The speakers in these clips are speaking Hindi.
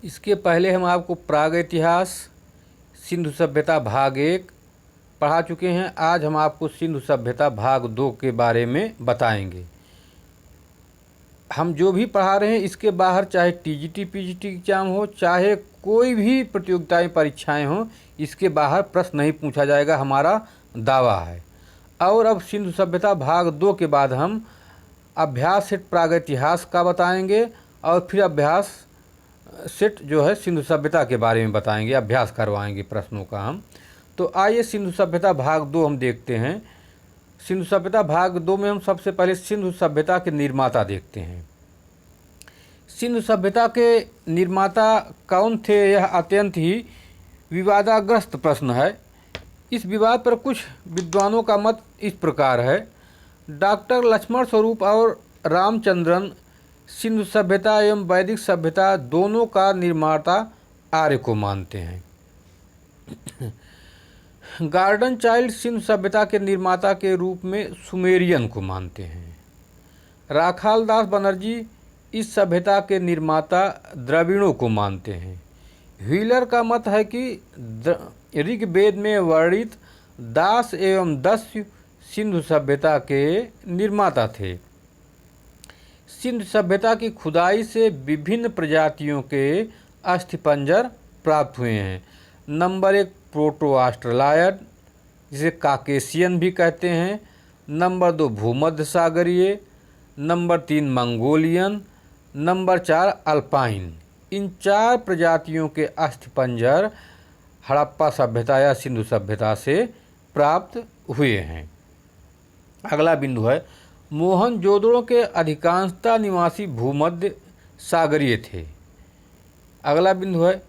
इसके पहले हम आपको प्राग इतिहास सिंधु सभ्यता भाग 1 पढ़ा चुके हैं। आज हम आपको सिंधु सभ्यता भाग 2 के बारे में बताएंगे। हम जो भी पढ़ा रहे हैं इसके बाहर चाहे टीजीटी पीजीटी एग्जाम हो, चाहे कोई भी प्रतियोगिताएं परीक्षाएं हों, इसके बाहर प्रश्न नहीं पूछा जाएगा, हमारा दावा है। और अब सिंधु सभ्यता भाग 2 के बाद हम अभ्यास सेट प्राग इतिहास का बताएंगे और फिर अभ्यास सेट जो है सिंधु सभ्यता के बारे में बताएंगे, अभ्यास करवाएंगे प्रश्नों का हम। तो आइए सिंधु सभ्यता भाग 2 हम देखते हैं। सिंधु सभ्यता भाग 2 में हम सबसे पहले सिंधु सभ्यता के निर्माता देखते हैं। सिंधु सभ्यता के निर्माता कौन थे, यह अत्यंत ही विवादाग्रस्त प्रश्न है। इस विवाद पर कुछ विद्वानों का मत इस प्रकार है। डॉक्टर लक्ष्मण स्वरूप और रामचंद्रन सिंधु सभ्यता एवं वैदिक सभ्यता दोनों का निर्माता आर्य को मानते हैं। गार्डन चाइल्ड सिंधु सभ्यता के निर्माता के रूप में सुमेरियन को मानते हैं। राखाल दास बनर्जी इस सभ्यता के निर्माता द्रविड़ों को मानते हैं। व्हीलर का मत है कि ऋग्वेद में वर्णित दास एवं दस्यु सिंधु सभ्यता के निर्माता थे। सिंधु सभ्यता की खुदाई से विभिन्न प्रजातियों के अस्थिपंजर प्राप्त हुए हैं। नंबर 1 प्रोटो ऑस्ट्रेलायड, जिसे काकेशियन भी कहते हैं। नंबर 2 भूमध्य सागरीय। Number 3 Mongolian. Number 4 Alpine. इन 4 प्रजातियों के अस्थिपंजर हड़प्पा सभ्यता या सिंधु सभ्यता से प्राप्त हुए हैं। अगला बिंदु है मोहनजोदड़ो के अधिकांशतः निवासी भूमध्य सागरीय थे। अगला बिंदु है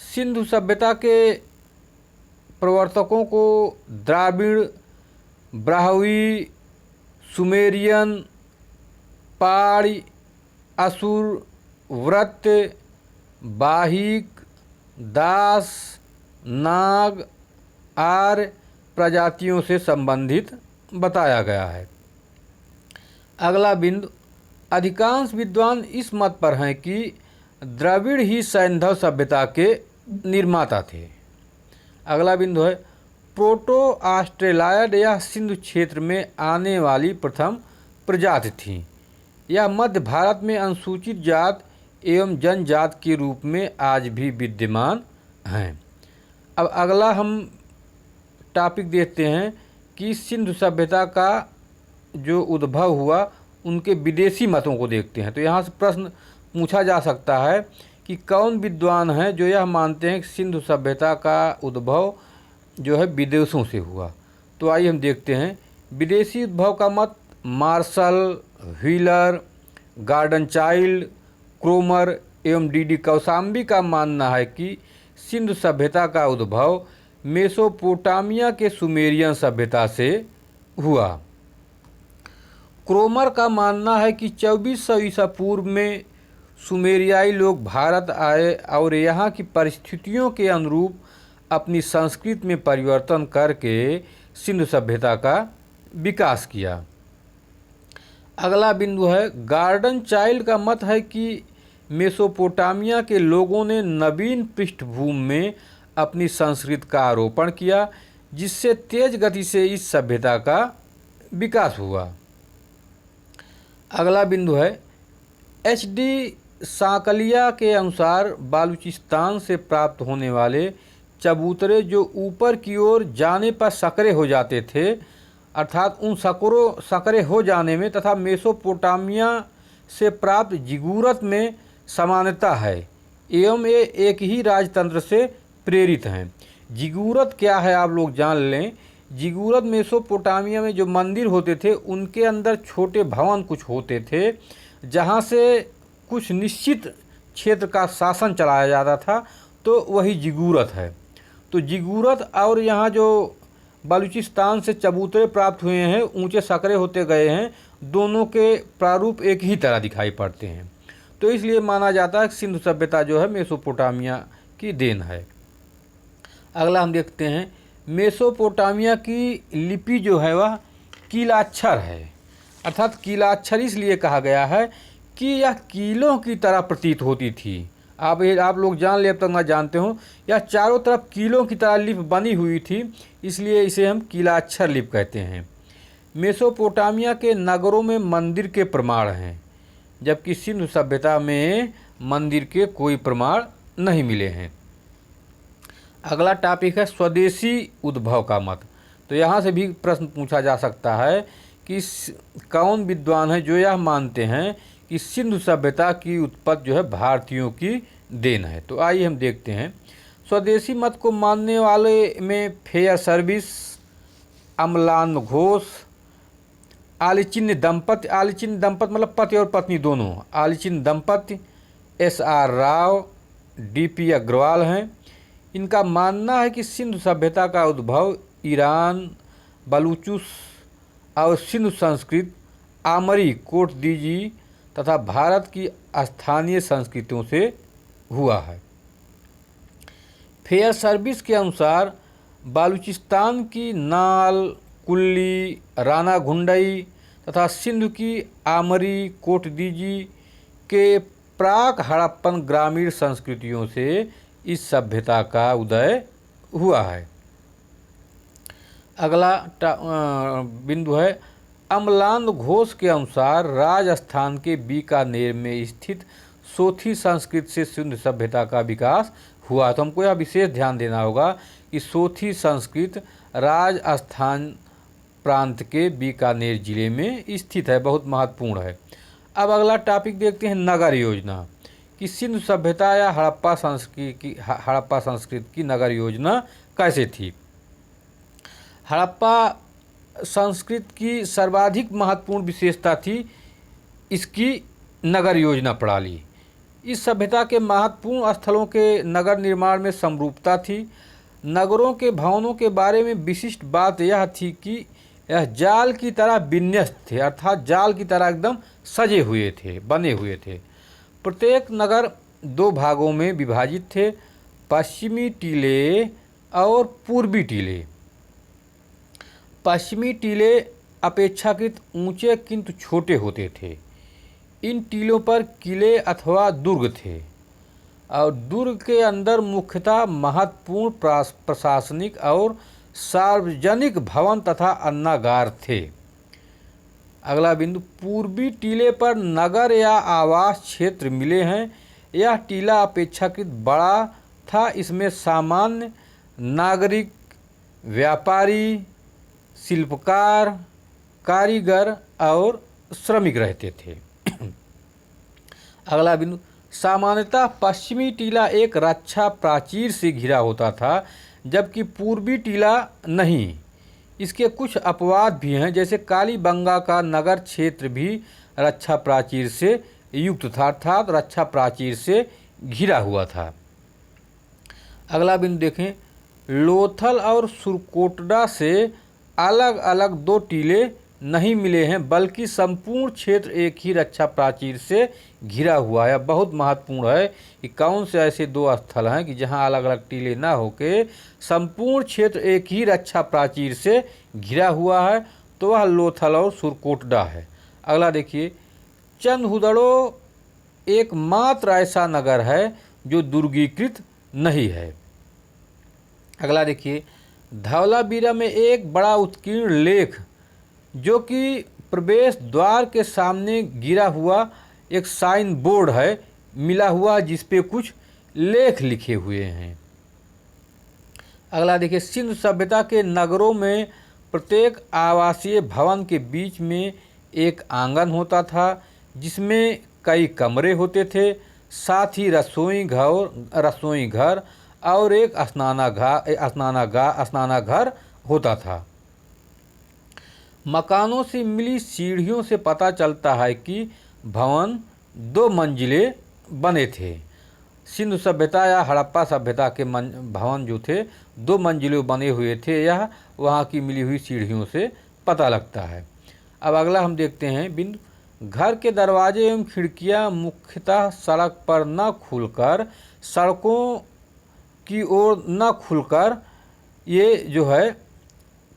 सिंधु सभ्यता के प्रवर्तकों को द्राविड़, ब्राह्वी, सुमेरियन, पाड़ी, असुर, व्रत, बाहिक, दास, नाग, आर्य प्रजातियों से संबंधित बताया गया है। अगला बिंदु अधिकांश विद्वान इस मत पर हैं कि द्रविड़ ही सैंधव सभ्यता के निर्माता थे। अगला बिंदु है प्रोटो ऑस्ट्रेलायड यह सिंधु क्षेत्र में आने वाली प्रथम प्रजाति थी। यह मध्य भारत में अनुसूचित जात एवं जनजात के रूप में आज भी विद्यमान हैं। अब अगला हम टॉपिक देखते हैं कि सिंधु सभ्यता का जो उद्भव हुआ उनके विदेशी मतों को देखते हैं। तो यहाँ से प्रश्न पूछा जा सकता है कि कौन विद्वान हैं जो यह मानते हैं कि सिंधु सभ्यता का उद्भव जो है विदेशों से हुआ। तो आइए हम देखते हैं। विदेशी उद्भव का मत मार्शल, व्हीलर, गार्डन चाइल्ड, क्रोमर एवं डी कौशाम्बी का मानना है कि सिंधु सभ्यता का उद्भव मेसोपोटामिया के सुमेरियन सभ्यता से हुआ। क्रोमर का मानना है कि 2400 ईसा पूर्व में सुमेरियाई लोग भारत आए और यहाँ की परिस्थितियों के अनुरूप अपनी संस्कृति में परिवर्तन करके सिंधु सभ्यता का विकास किया। अगला बिंदु है गार्डन चाइल्ड का मत है कि मेसोपोटामिया के लोगों ने नवीन पृष्ठभूमि में अपनी संस्कृति का आरोपण किया, जिससे तेज गति से इस सभ्यता का विकास हुआ। अगला बिंदु है एच.डी. सांकलिया के अनुसार बालूचिस्तान से प्राप्त होने वाले चबूतरे जो ऊपर की ओर जाने पर सकरे हो जाते थे, अर्थात उन सकरे हो जाने में तथा मेसोपोटामिया से प्राप्त जिगूरत में समानता है एवं ये एक ही राजतंत्र से प्रेरित हैं। जिगूरत क्या है आप लोग जान लें। जिगूरत मेसोपोटामिया में जो मंदिर होते थे उनके अंदर छोटे भवन कुछ होते थे, जहाँ से कुछ निश्चित क्षेत्र का शासन चलाया जाता था, तो वही जिगूरत है। तो जिगूरत और यहाँ जो बलूचिस्तान से चबूतरे प्राप्त हुए हैं, ऊंचे सकरे होते गए हैं, दोनों के प्रारूप एक ही तरह दिखाई पड़ते हैं। तो इसलिए माना जाता है कि सिंधु सभ्यता जो है मेसोपोटामिया की देन है। अगला हम देखते हैं मेसोपोटामिया की लिपि जो है वह कीलाक्षर है, अर्थात कीलाक्षर इसलिए कहा गया है कि यह कीलों की तरह प्रतीत होती थी आप लोग जान ले, अब तक ना जानते हो। यह चारों तरफ कीलों की तरह लिपि बनी हुई थी, इसलिए इसे हम कीलाक्षर लिपि कहते हैं। मेसोपोटामिया के नगरों में मंदिर के प्रमाण हैं, जबकि सिंधु सभ्यता में मंदिर के कोई प्रमाण नहीं मिले हैं। अगला टॉपिक है स्वदेशी उद्भव का मत। तो यहाँ से भी प्रश्न पूछा जा सकता है कि कौन विद्वान है जो यह मानते हैं कि सिंधु सभ्यता की उत्पत्ति जो है भारतीयों की देन है। तो आइए हम देखते हैं। स्वदेशी मत को मानने वाले में फेयर सर्विस, अम्लान घोष, आलीचिन्न दंपति मतलब पति और पत्नी दोनों, आलीचिन्न दंपति, SR राव, DP अग्रवाल हैं। इनका मानना है कि सिंधु सभ्यता का उद्भव ईरान, बलूचुस और सिंधु संस्कृत, आमरी, कोटदीजी तथा भारत की स्थानीय संस्कृतियों से हुआ है। फेयर सर्विस के अनुसार बालूचिस्तान की नाल, कुल्ली, राना घुंडई तथा सिंधु की आमरी, कोटदीजी के प्राक हड़प्पन ग्रामीण संस्कृतियों से इस सभ्यता का उदय हुआ है। अगला बिंदु है अम्लान घोष के अनुसार राजस्थान के बीकानेर में स्थित सोथी संस्कृति से सिंधु सभ्यता का विकास हुआ। तो हमको यह विशेष ध्यान देना होगा कि सोथी संस्कृत राजस्थान प्रांत के बीकानेर जिले में स्थित है, बहुत महत्वपूर्ण है। अब अगला टॉपिक देखते हैं नगर योजना, कि सिंधु सभ्यता या हड़प्पा संस्कृति की नगर योजना कैसे थी। हड़प्पा संस्कृति की सर्वाधिक महत्वपूर्ण विशेषता थी इसकी नगर योजना प्रणाली। इस सभ्यता के महत्वपूर्ण स्थलों के नगर निर्माण में समरूपता थी। नगरों के भवनों के बारे में विशिष्ट बात यह थी कि यह जाल की तरह विन्यस्त थे, अर्थात जाल की तरह एकदम सजे हुए थे, बने हुए थे। प्रत्येक नगर 2 भागों में विभाजित थे, पश्चिमी टीले और पूर्वी टीले। पश्चिमी टीले अपेक्षाकृत ऊंचे किंतु छोटे होते थे। इन टीलों पर किले अथवा दुर्ग थे और दुर्ग के अंदर मुख्यतः महत्वपूर्ण प्रशासनिक और सार्वजनिक भवन तथा अन्नागार थे। अगला बिंदु, पूर्वी टीले पर नगर या आवास क्षेत्र मिले हैं। यह टीला अपेक्षाकृत बड़ा था। इसमें सामान्य नागरिक, व्यापारी, शिल्पकार, कारीगर और श्रमिक रहते थे। अगला बिंदु, सामान्यतः पश्चिमी टीला एक रक्षा प्राचीर से घिरा होता था, जबकि पूर्वी टीला नहीं। इसके कुछ अपवाद भी हैं, जैसे कालीबंगा का नगर क्षेत्र भी रक्षा प्राचीर से युक्त था, अर्थात रक्षा प्राचीर से घिरा हुआ था। अगला बिंदु देखें, लोथल और सुरकोटडा से अलग अलग 2 टीले नहीं मिले हैं, बल्कि संपूर्ण क्षेत्र एक ही रक्षा प्राचीर से घिरा हुआ है। बहुत महत्वपूर्ण है कि कौन से ऐसे 2 स्थल हैं कि जहां अलग अलग टीले ना होके संपूर्ण क्षेत्र एक ही रक्षा प्राचीर से घिरा हुआ है, तो वह लोथल और सुरकोटडा है। अगला देखिए, चंदहुदड़ो एकमात्र ऐसा नगर है जो दुर्गीकृत नहीं है। अगला देखिए, धवलावीरा में एक बड़ा उत्कीर्ण लेख जो कि प्रवेश द्वार के सामने गिरा हुआ एक साइन बोर्ड है, मिला हुआ जिस पे कुछ लेख लिखे हुए हैं। अगला देखिए, सिंधु सभ्यता के नगरों में प्रत्येक आवासीय भवन के बीच में एक आंगन होता था, जिसमें कई कमरे होते थे। साथ ही रसोई घर और एक स्नानागार होता था। मकानों से मिली सीढ़ियों से पता चलता है कि भवन 2 मंजिले बने थे। सिंधु सभ्यता या हड़प्पा सभ्यता के भवन जो थे 2 मंजिलों बने हुए थे, यह वहाँ की मिली हुई सीढ़ियों से पता लगता है। अब अगला हम देखते हैं बिंदु, घर के दरवाजे एवं खिड़कियाँ मुख्यतः सड़क पर न खुलकर सड़कों की ओर न खुलकर ये जो है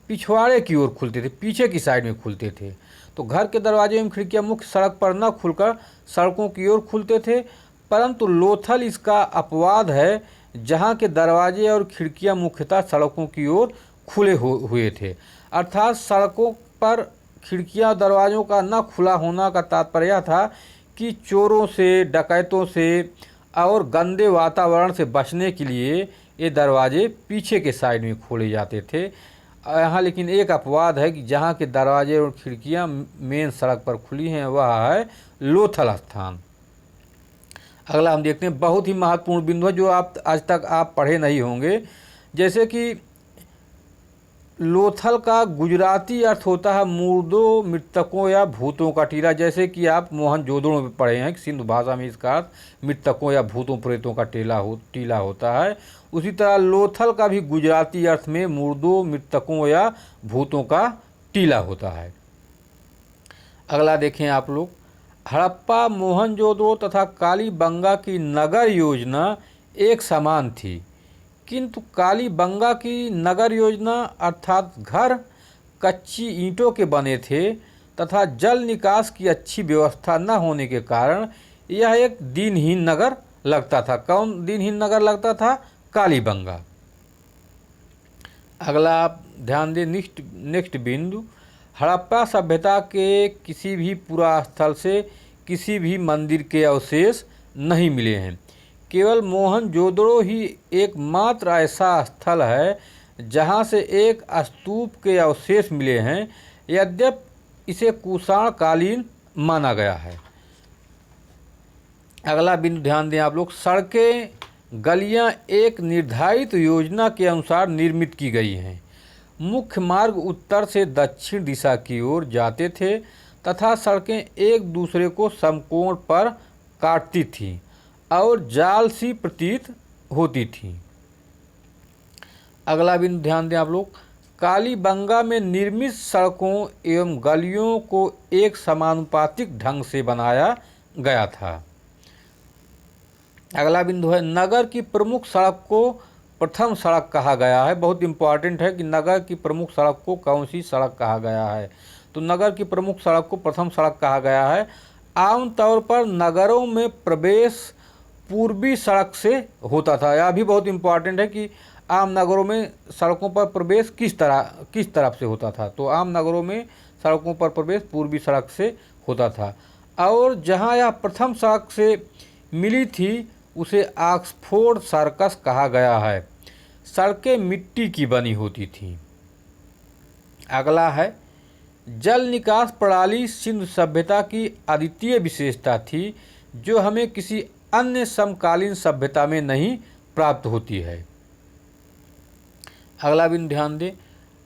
पिछवाड़े की ओर खुलते थे, पीछे की साइड में खुलते थे। तो घर के दरवाजे एवं खिड़कियाँ मुख्य सड़क पर न खुलकर सड़कों की ओर खुलते थे। परंतु लोथल इसका अपवाद है, जहाँ के दरवाजे और खिड़कियाँ मुख्यतः सड़कों की ओर खुले हुए थे। अर्थात सड़कों पर खिड़कियाँ दरवाज़ों का न खुला होना का तात्पर्य था कि चोरों से, डकैतों से और गंदे वातावरण से बचने के लिए ये दरवाजे पीछे के साइड में खोले जाते थे। यहाँ लेकिन एक अपवाद है कि जहाँ के दरवाजे और खिड़कियाँ मेन सड़क पर खुली हैं, वह है लोथल स्थान। अगला हम देखते हैं, बहुत ही महत्वपूर्ण बिंदु है जो आप आज तक आप पढ़े नहीं होंगे। जैसे कि लोथल का गुजराती अर्थ होता है मुर्दों, मृतकों या भूतों का टीला। जैसे कि आप मोहनजोदड़ो में पढ़े हैं कि सिंधु भाषा में इसका अर्थ मृतकों या भूतों प्रेतों का टीला होता है। उसी तरह लोथल का भी गुजराती अर्थ में मुर्दों, मृतकों या भूतों का टीला होता है। अगला देखें आप लोग, हड़प्पा, मोहनजोदड़ो तथा कालीबंगा की नगर योजना एक समान थी, किंतु कालीबंगा की नगर योजना अर्थात घर कच्ची ईंटों के बने थे तथा जल निकास की अच्छी व्यवस्था न होने के कारण यह एक दिनहीन नगर लगता था। कौन दिनहीन नगर लगता था? कालीबंगा। अगला आप ध्यान दें, नेक्स्ट बिंदु, हड़प्पा सभ्यता के किसी भी पुरास्थल से किसी भी मंदिर के अवशेष नहीं मिले हैं। केवल मोहनजोदड़ो ही एकमात्र ऐसा स्थल है जहां से एक स्तूप के अवशेष मिले हैं, यद्यपि इसे कुषाण कालीन माना गया है। अगला बिंदु ध्यान दें आप लोग, सड़कें, गलियां एक निर्धारित योजना के अनुसार निर्मित की गई हैं। मुख्य मार्ग उत्तर से दक्षिण दिशा की ओर जाते थे तथा सड़कें एक दूसरे को समकोण पर काटती थीं और जाल सी प्रतीत होती थी। अगला बिंदु ध्यान दें आप लोग, कालीबंगा में निर्मित सड़कों एवं गलियों को एक समानुपातिक ढंग से बनाया गया था। अगला बिंदु है, नगर की प्रमुख सड़क को प्रथम सड़क कहा गया है। बहुत इंपॉर्टेंट है कि नगर की प्रमुख सड़क को कौन सी सड़क कहा गया है, तो नगर की प्रमुख सड़क को प्रथम सड़क कहा गया है। आमतौर पर नगरों में प्रवेश पूर्वी सड़क से होता था। यह भी बहुत इम्पॉर्टेंट है कि आम नगरों में सड़कों पर प्रवेश किस तरफ से होता था, तो आम नगरों में सड़कों पर प्रवेश पूर्वी सड़क से होता था। और जहां यह प्रथम सड़क से मिली थी उसे ऑक्सफोर्ड सर्कस कहा गया है। सड़कें मिट्टी की बनी होती थीं। अगला है, जल निकास प्रणाली सिंधु सभ्यता की अद्वितीय विशेषता थी जो हमें किसी अन्य समकालीन सभ्यता में नहीं प्राप्त होती है। अगला बिंदु ध्यान दें,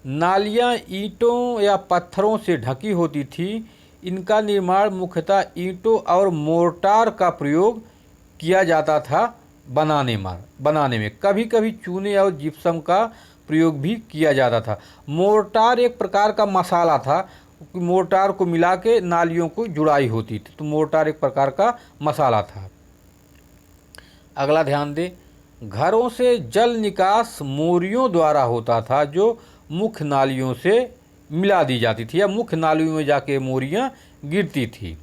नालियाँ ईंटों या पत्थरों से ढकी होती थी। इनका निर्माण मुख्यतः ईंटों और मोर्टार का प्रयोग किया जाता था बनाने में। कभी कभी चूने और जिप्सम का प्रयोग भी किया जाता था। मोर्टार एक प्रकार का मसाला था, मोर्टार को मिला के नालियों को जुड़ाई होती थी, तो मोर्टार एक प्रकार का मसाला था। अगला ध्यान दें, घरों से जल निकास मोरियों द्वारा होता था जो मुख्य नालियों से मिला दी जाती थी या मुख्य नालियों में जाके मोरियां गिरती थी।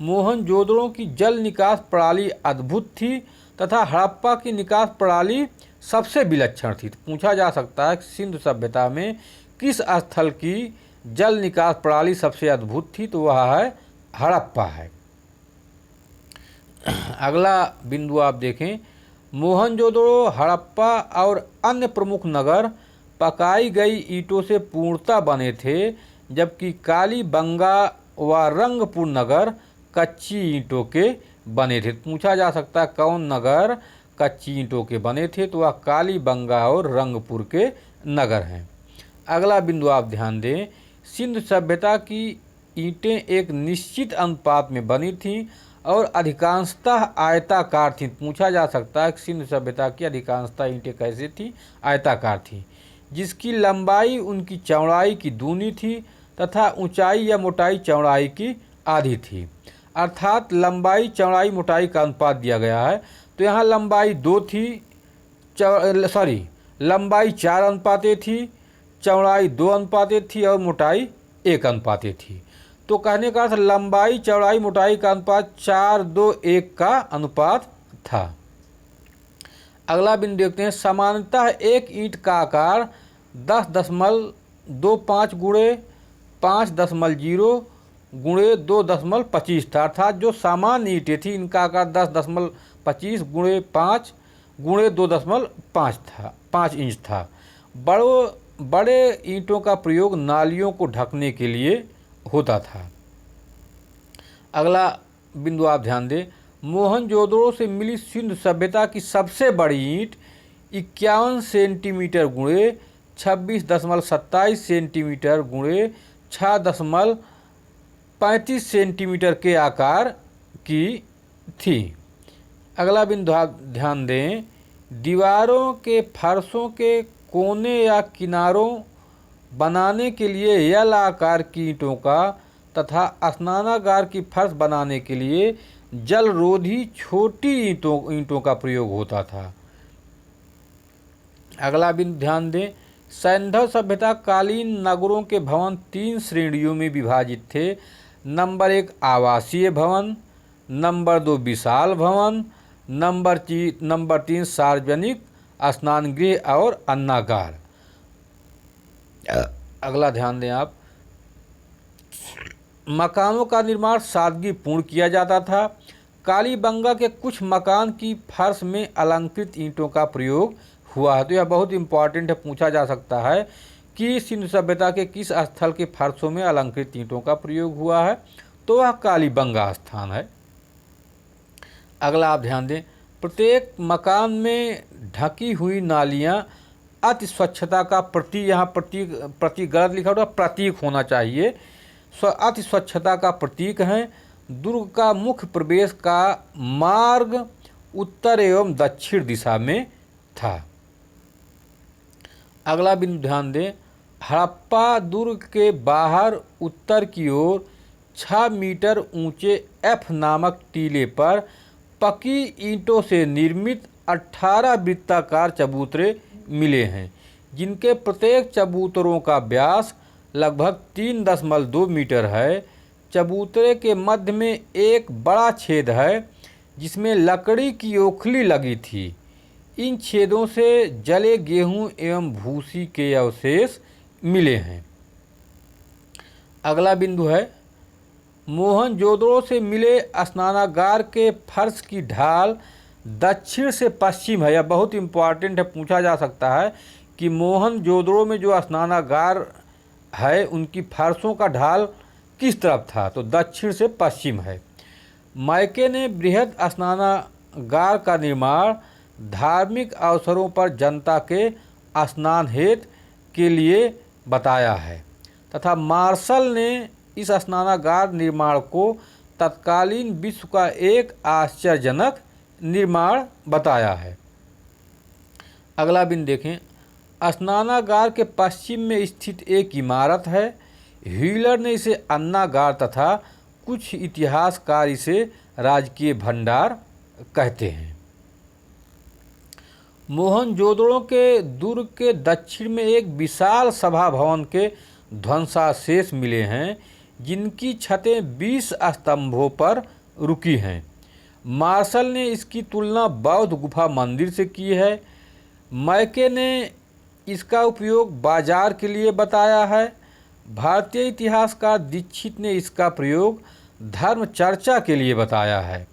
मोहनजोदड़ो की जल निकास प्रणाली अद्भुत थी तथा हड़प्पा की निकास प्रणाली सबसे विलक्षण थी। तो पूछा जा सकता है कि सिंधु सभ्यता में किस स्थल की जल निकास प्रणाली सबसे अद्भुत थी, तो वह है हड़प्पा है। अगला बिंदु आप देखें, मोहनजोदड़ो, हड़प्पा और अन्य प्रमुख नगर पकाई गई ईंटों से पूर्णतः बने थे, जबकि कालीबंगा व रंगपुर नगर कच्ची ईंटों के बने थे। पूछा जा सकता है कौन नगर कच्ची ईंटों के बने थे, तो वह कालीबंगा और रंगपुर के नगर हैं। अगला बिंदु आप ध्यान दें, सिंधु सभ्यता की ईंटें एक निश्चित अनुपात में बनी थीं और अधिकांशतः आयताकार थीं। पूछा जा सकता है कि सिंधु सभ्यता की अधिकांशतः ईंटें कैसी थीं? आयताकार थीं, जिसकी लंबाई उनकी चौड़ाई की दूनी थी तथा ऊंचाई या मोटाई चौड़ाई की आधी थी। अर्थात लंबाई चौड़ाई मोटाई का अनुपात दिया गया है। तो यहाँ लंबाई 2 थी, लंबाई 4 अनुपाते थी, चौड़ाई 2 अनुपाते थी और मोटाई 1 अनुपाते थी। तो कहने का अर्थ लंबाई चौड़ाई मोटाई का अनुपात 4:2:1 का अनुपात था। अगला बिंदु देखते हैं। सामान्यतः एक ईंट का आकार 10.25 गुणे 5.0 गुणे 2.25 था। अर्थात जो सामान्य ईंटें थी इनका आकार 10.25 गुणे 5 गुणे 2.5 था 5 इंच था। बड़े ईंटों का प्रयोग नालियों को ढकने के लिए होता था। अगला बिंदु आप ध्यान दें। मोहनजोदड़ो से मिली सिंधु सभ्यता की सबसे बड़ी ईंट 51 सेंटीमीटर गुणे 26.27 सेंटीमीटर गुणे 6.35 सेंटीमीटर के आकार की थी। अगला बिंदु आप ध्यान दें। दीवारों के फर्शों के कोने या किनारों बनाने के लिए यल आकार की ईंटों का तथा स्नानागार की फर्श बनाने के लिए जलरोधी छोटी ईंटों का प्रयोग होता था। अगला बिंदु ध्यान दें। सैंधव सभ्यता कालीन नगरों के भवन 3 श्रेणियों में विभाजित थे। नंबर 1 आवासीय भवन, नंबर 2 विशाल भवन, नंबर 3 सार्वजनिक स्नान गृह और अन्नागार। अगला ध्यान दें आप। मकानों का निर्माण सादगीपूर्ण किया जाता था। कालीबंगा के कुछ मकान की फर्श में अलंकृत ईंटों का प्रयोग हुआ है। तो यह बहुत इंपॉर्टेंट है, पूछा जा सकता है कि सिंधु सभ्यता के किस स्थल के फर्शों में अलंकृत ईंटों का प्रयोग हुआ है। तो वह कालीबंगा स्थान है। अगला आप ध्यान दें। प्रत्येक मकान में ढकी हुई नालियां अति स्वच्छता का प्रतीक, यहाँ प्रतीक गलत लिखा हुआ, प्रतीक होना चाहिए, अति स्वच्छता का प्रतीक हैं। दुर्ग का मुख्य प्रवेश का मार्ग उत्तर एवं दक्षिण दिशा में था। अगला बिंदु ध्यान दें। हड़प्पा दुर्ग के बाहर उत्तर की ओर 6 मीटर ऊंचे एफ नामक टीले पर पकी ईंटों से निर्मित 18 वृत्ताकार चबूतरे मिले हैं, जिनके प्रत्येक चबूतरों का व्यास लगभग 3.2 मीटर है। चबूतरे के मध्य में एक बड़ा छेद है जिसमें लकड़ी की ओखली लगी थी। इन छेदों से जले गेहूं एवं भूसी के अवशेष मिले हैं। अगला बिंदु है। मोहनजोदड़ो से मिले स्नानागार के फर्श की ढाल दक्षिण से पश्चिम है। यह बहुत इम्पॉर्टेंट है, पूछा जा सकता है कि मोहनजोदड़ो में जो स्नानागार है उनकी फर्शों का ढाल किस तरफ था। तो दक्षिण से पश्चिम है। मैके ने बृहद स्नानागार का निर्माण धार्मिक अवसरों पर जनता के स्नान हेतु के लिए बताया है तथा मार्शल ने इस स्नानागार निर्माण को तत्कालीन विश्व का एक आश्चर्यजनक निर्माण बताया है। अगला बिंदु देखें। स्नानागार के पश्चिम में स्थित एक इमारत है। व्हीलर ने इसे अन्नागार तथा कुछ इतिहासकार इसे राजकीय भंडार कहते हैं। मोहनजोदड़ो के दुर्ग के दक्षिण में एक विशाल सभा भवन के ध्वंसावशेष मिले हैं, जिनकी छतें 20 स्तंभों पर रुकी हैं। मार्शल ने इसकी तुलना बौद्ध गुफा मंदिर से की है। मैके ने इसका उपयोग बाजार के लिए बताया है। भारतीय इतिहासकार दीक्षित ने इसका प्रयोग धर्म चर्चा के लिए बताया है।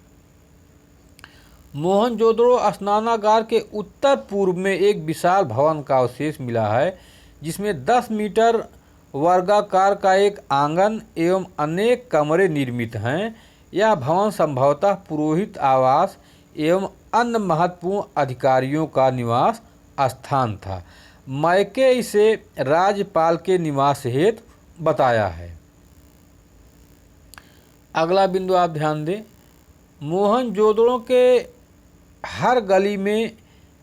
मोहनजोदड़ो स्नानागार के उत्तर पूर्व में एक विशाल भवन का अवशेष मिला है, जिसमें 10 मीटर वर्गाकार का एक आंगन एवं अनेक कमरे निर्मित हैं। यह भवन संभवतः पुरोहित आवास एवं अन्य महत्वपूर्ण अधिकारियों का निवास स्थान था। मैके इसे राज्यपाल के निवास हेतु बताया है। अगला बिंदु आप ध्यान दें। मोहनजोदड़ो के हर गली में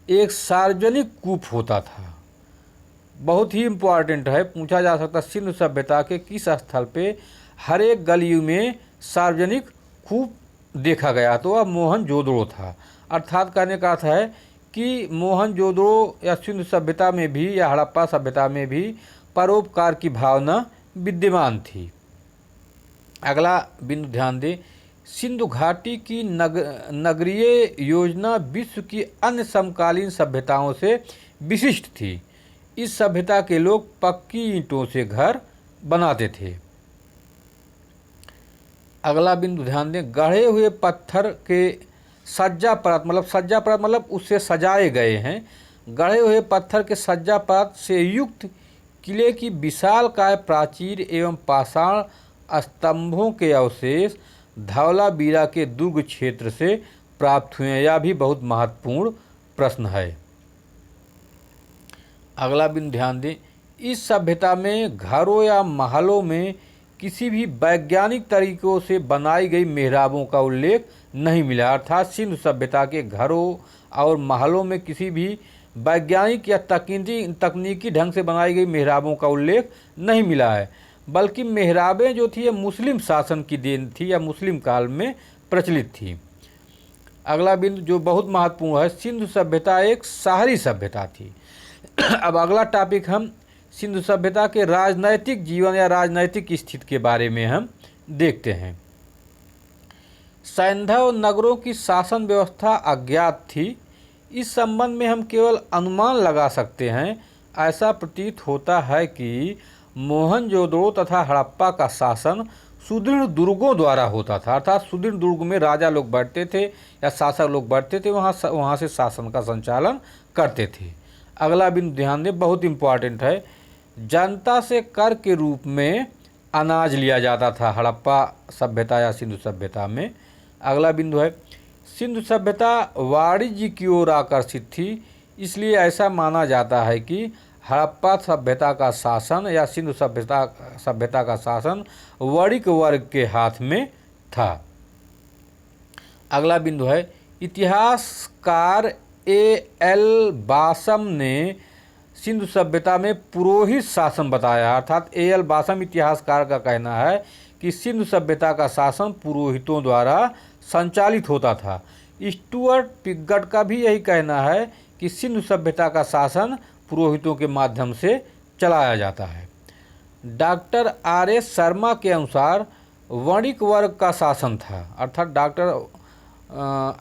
एक सार्वजनिक कूप होता था। बहुत ही इम्पोर्टेंट है, पूछा जा सकता है सिंधु सभ्यता के किस स्थल पे हर एक गली में सार्वजनिक कूप देखा गया। तो वह मोहनजोदड़ो था। अर्थात कहने का अर्थ है कि मोहनजोदड़ो या सिंधु सभ्यता में भी या हड़प्पा सभ्यता में भी परोपकार की भावना विद्यमान थी। अगला बिंदु ध्यान दें, सिंधु घाटी की नगरीय योजना विश्व की अन्य समकालीन सभ्यताओं से विशिष्ट थी। इस सभ्यता के लोग पक्की ईंटों से घर बनाते थे। अगला बिंदु ध्यान दें, गढ़े हुए पत्थर के सज्जा परत मतलब उससे सजाए गए हैं। गढ़े हुए पत्थर के सज्जा परत से युक्त किले की विशालकाय प्राचीर एवं पाषाण स्तंभों के अवशेष धवलावीरा के दुर्ग क्षेत्र से प्राप्त हुए हैं। यह भी बहुत महत्वपूर्ण प्रश्न है। अगला बिंदु ध्यान दें, इस सभ्यता में घरों या महलों में किसी भी वैज्ञानिक तरीकों से बनाई गई मेहराबों का उल्लेख नहीं मिला। अर्थात सिंधु सभ्यता के घरों और महलों में किसी भी वैज्ञानिक या तकनीकी ढंग से बनाई गई मेहराबों का उल्लेख नहीं मिला है, बल्कि मेहराबें जो थी ये मुस्लिम शासन की देन थी या मुस्लिम काल में प्रचलित थी। अगला बिंदु जो बहुत महत्वपूर्ण है, सिंधु सभ्यता एक शहरी सभ्यता थी। अब अगला टॉपिक हम सिंधु सभ्यता के राजनैतिक जीवन या राजनैतिक स्थिति के बारे में हम देखते हैं। सैंधव नगरों की शासन व्यवस्था अज्ञात थी। इस संबंध में हम केवल अनुमान लगा सकते हैं। ऐसा प्रतीत होता है कि मोहनजोदड़ो तथा हड़प्पा का शासन सुदृढ़ दुर्गों द्वारा होता था। अर्थात सुदृढ़ दुर्ग में राजा लोग बैठते थे या शासक लोग बैठते थे, वहाँ से शासन का संचालन करते थे। अगला बिंदु ध्यान दें, बहुत इम्पॉर्टेंट है, जनता से कर के रूप में अनाज लिया जाता था हड़प्पा सभ्यता या सिंधु सभ्यता में। अगला बिंदु है, सिंधु सभ्यता वाणिज्य की ओर आकर्षित थी, इसलिए ऐसा माना जाता है कि हड़प्पा सभ्यता का शासन या सिंधु सभ्यता का शासन वणिक वर्ग के हाथ में था। अगला बिंदु है, इतिहासकार A.L. बासम ने सिंधु सभ्यता में पुरोहित शासन बताया। अर्थात A.L. बासम इतिहासकार का कहना है कि सिंधु सभ्यता का शासन पुरोहितों द्वारा संचालित होता था। स्टुअर्ट पिगट का भी यही कहना है कि सिंधु सभ्यता का शासन पुरोहितों के माध्यम से चलाया जाता है। Doctor R.S. शर्मा के अनुसार वणिक वर्ग का शासन था। अर्थात डॉक्टर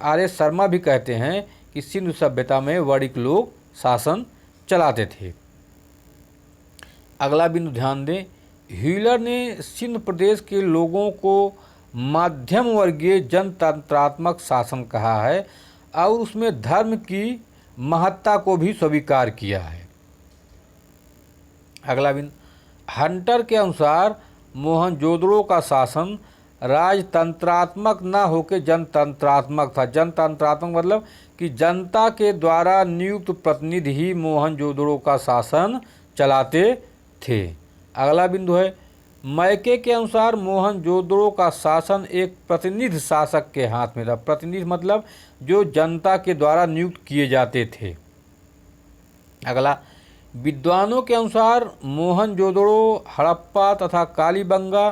R.S. शर्मा भी कहते हैं कि सिंधु सभ्यता में वणिक लोग शासन चलाते थे। अगला बिंदु ध्यान दें, ह्यूलर ने सिंध प्रदेश के लोगों को मध्यम वर्गीय जनतंत्रात्मक शासन कहा है और उसमें धर्म की महत्ता को भी स्वीकार किया है। अगला बिंदु, हंटर के अनुसार मोहनजोदड़ो का शासन राजतंत्रात्मक न होकर जनतंत्रात्मक था। जनतंत्रात्मक मतलब कि जनता के द्वारा नियुक्त प्रतिनिधि ही मोहनजोदड़ो का शासन चलाते थे। अगला बिंदु है, मैके के अनुसार मोहनजोदड़ो का शासन एक प्रतिनिधि शासक के हाथ में था। प्रतिनिधि मतलब जो जनता के द्वारा नियुक्त किए जाते थे। अगला, विद्वानों के अनुसार मोहनजोदड़ो, हड़प्पा तथा कालीबंगा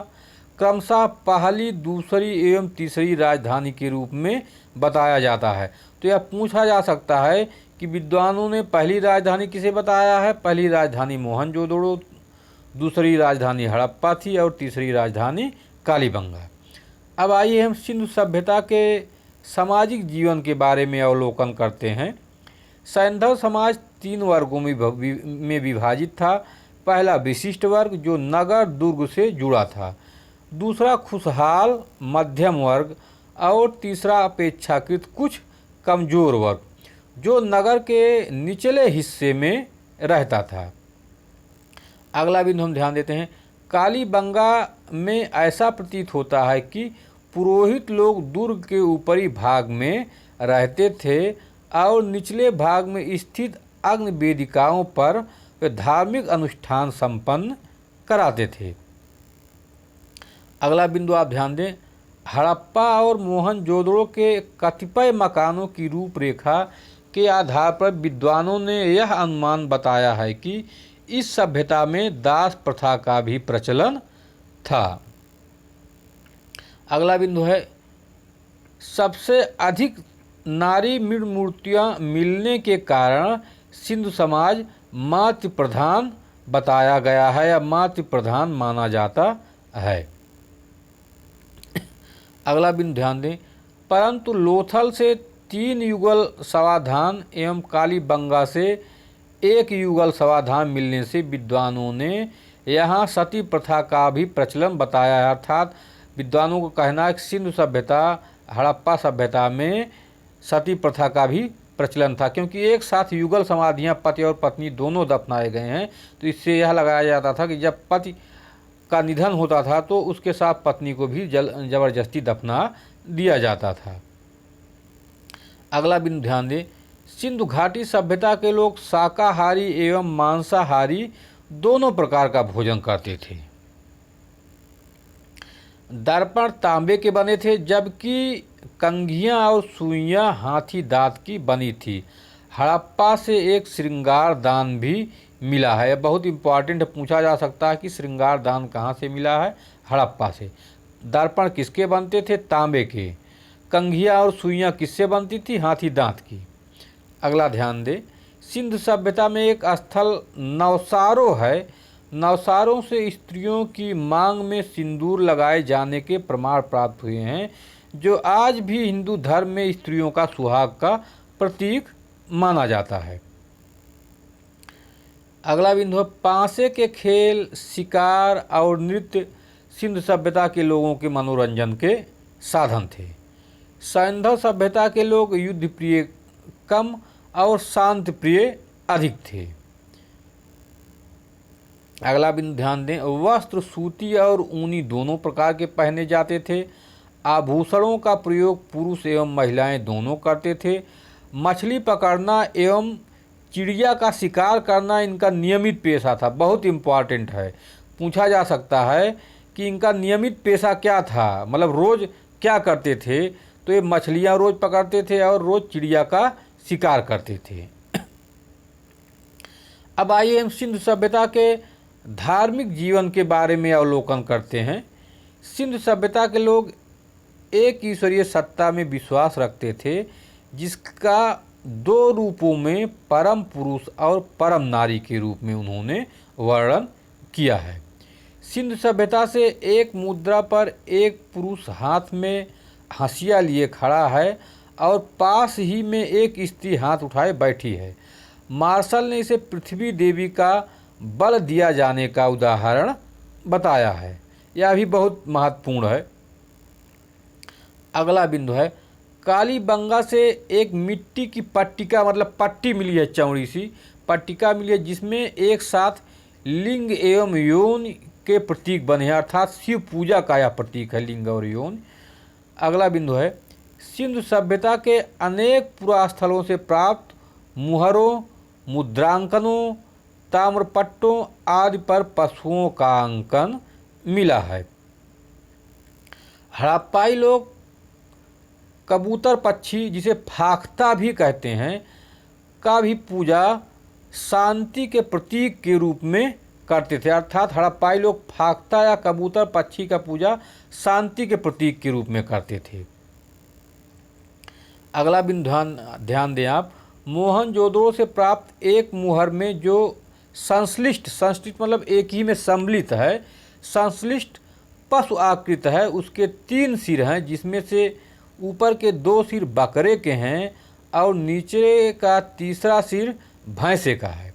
क्रमशः पहली, दूसरी एवं तीसरी राजधानी के रूप में बताया जाता है। तो यह पूछा जा सकता है कि विद्वानों ने पहली राजधानी किसे बताया है। पहली राजधानी मोहनजोदड़ो, दूसरी राजधानी हड़प्पा थी और तीसरी राजधानी कालीबंगा। अब आइए हम सिंधु सभ्यता के सामाजिक जीवन के बारे में अवलोकन करते हैं। सैंधव समाज 3 वर्गों में विभाजित था। पहला विशिष्ट वर्ग जो नगर दुर्ग से जुड़ा था, दूसरा खुशहाल मध्यम वर्ग और तीसरा अपेक्षाकृत कुछ कमज़ोर वर्ग जो नगर के निचले हिस्से में रहता था। अगला बिंदु हम ध्यान देते हैं, कालीबंगा में ऐसा प्रतीत होता है कि पुरोहित लोग दुर्ग के ऊपरी भाग में रहते थे और निचले भाग में स्थित अग्नि वेदिकाओं पर वे धार्मिक अनुष्ठान संपन्न कराते थे। अगला बिंदु आप ध्यान दें, हड़प्पा और मोहनजोदड़ो के कतिपय मकानों की रूपरेखा के आधार पर विद्वानों ने यह अनुमान बताया है कि इस सभ्यता में दास प्रथा का भी प्रचलन था। अगला बिंदु है, सबसे अधिक नारी मूर्तियाँ मिलने के कारण सिंधु समाज मातृ प्रधान बताया गया है या मातृ प्रधान माना जाता है। अगला बिंदु ध्यान दें, परंतु लोथल से 3 युगल समाधान एवं कालीबंगा से 1 युगल समाधान मिलने से विद्वानों ने यहाँ सती प्रथा का भी प्रचलन बताया है। अर्थात विद्वानों को कहना है कि सिंधु सभ्यता, हड़प्पा सभ्यता में सती प्रथा का भी प्रचलन था, क्योंकि एक साथ युगल समाधियाँ पति और पत्नी दोनों दफनाए गए हैं। तो इससे यह लगाया जाता था कि जब पति का निधन होता था तो उसके साथ पत्नी को भी जबरदस्ती दफना दिया जाता था। अगला बिंदु ध्यान दें, सिंधु घाटी सभ्यता के लोग शाकाहारी एवं मांसाहारी दोनों प्रकार का भोजन करते थे। दर्पण तांबे के बने थे, जबकि कंघियां और सुइयां हाथी दांत की बनी थी। हड़प्पा से एक श्रृंगार दान भी मिला है। बहुत इम्पॉर्टेंट पूछा जा सकता है कि श्रृंगार दान कहाँ से मिला है? हड़प्पा से। दर्पण किसके बनते थे? तांबे के। कंघियां और सुइयां किससे बनती थी? हाथी दांत की। अगला ध्यान दे, सिंधु सभ्यता में एक स्थल नवसारो है। नवसारों से स्त्रियों की मांग में सिंदूर लगाए जाने के प्रमाण प्राप्त हुए हैं, जो आज भी हिंदू धर्म में स्त्रियों का सुहाग का प्रतीक माना जाता है। अगला बिंदु है, पांसे के खेल, शिकार और नृत्य सिंधु सभ्यता के लोगों के मनोरंजन के साधन थे। सैंधव सभ्यता के लोग युद्ध प्रिय कम और शांति प्रिय अधिक थे। अगला बिंदु ध्यान दें, वस्त्र सूती और ऊनी दोनों प्रकार के पहने जाते थे। आभूषणों का प्रयोग पुरुष एवं महिलाएं दोनों करते थे। मछली पकड़ना एवं चिड़िया का शिकार करना इनका नियमित पेशा था। बहुत इम्पॉर्टेंट है, पूछा जा सकता है कि इनका नियमित पेशा क्या था, मतलब रोज़ क्या करते थे। तो ये मछलियाँ रोज़ पकड़ते थे और रोज़ चिड़िया का शिकार करते थे। अब आइए हम सिंधु सभ्यता के धार्मिक जीवन के बारे में अवलोकन करते हैं। सिंधु सभ्यता के लोग एक ईश्वरीय सत्ता में विश्वास रखते थे, जिसका 2 रूपों में परम पुरुष और परम नारी के रूप में उन्होंने वर्णन किया है। सिंधु सभ्यता से एक मुद्रा पर एक पुरुष हाथ में हंसिया लिए खड़ा है और पास ही में एक स्त्री हाथ उठाए बैठी है। मार्शल ने इसे पृथ्वी देवी का बल दिया जाने का उदाहरण बताया है। यह भी बहुत महत्वपूर्ण है। अगला बिंदु है, कालीबंगा से एक मिट्टी की पट्टिका, मतलब पट्टी मिली है, चौड़ी सी पट्टिका मिली है, जिसमें एक साथ लिंग एवं यौन के प्रतीक बने हैं। अर्थात शिव पूजा का यह प्रतीक है, लिंग और यौन। अगला बिंदु है, सिंधु सभ्यता के अनेक पुरास्थलों से प्राप्त मुहरों, मुद्रांकनों, ताम्रपट्टों आदि पर पशुओं का अंकन मिला है। हड़प्पाई लोग कबूतर पक्षी, जिसे फाख्ता भी कहते हैं, का भी पूजा शांति के प्रतीक के रूप में करते थे। अर्थात हड़प्पाई लोग फाख्ता या कबूतर पक्षी का पूजा शांति के प्रतीक के रूप में करते थे। अगला बिंदु ध्यान दें आप, मोहनजोदड़ो से प्राप्त एक मुहर में जो संश्लिष्ट मतलब एक ही में सम्मिलित है, संश्लिष्ट पशु आकृत है, उसके 3 सिर हैं, जिसमें से ऊपर के 2 सिर बकरे के हैं और नीचे का तीसरा सिर भैंसे का है।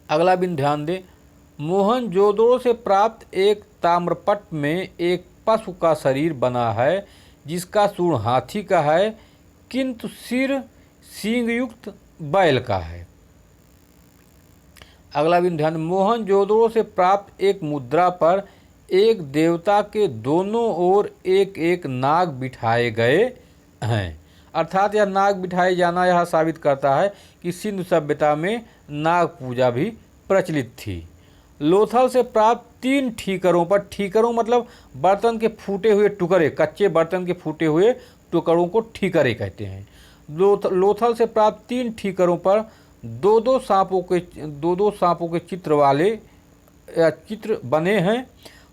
अगला बिंदु ध्यान दें, मोहनजोदड़ो से प्राप्त एक ताम्रपट में एक पशु का शरीर बना है, जिसका सूंड हाथी का है किंतु सिर सींग युक्त बैल का है। अगला बिंदु ध्यान, मोहनजोदड़ो से प्राप्त एक मुद्रा पर एक देवता के दोनों ओर एक एक नाग बिठाए गए हैं। अर्थात यह नाग बिठाए जाना यह साबित करता है कि सिंधु सभ्यता में नाग पूजा भी प्रचलित थी। लोथल से प्राप्त 3 ठीकरों पर, ठीकरों मतलब बर्तन के फूटे हुए टुकड़े, कच्चे बर्तन के फूटे हुए टुकड़ों को ठीकरे कहते हैं। लोथल से प्राप्त 3 ठीकरों पर 2-2 सांपों के चित्र वाले चित्र बने हैं।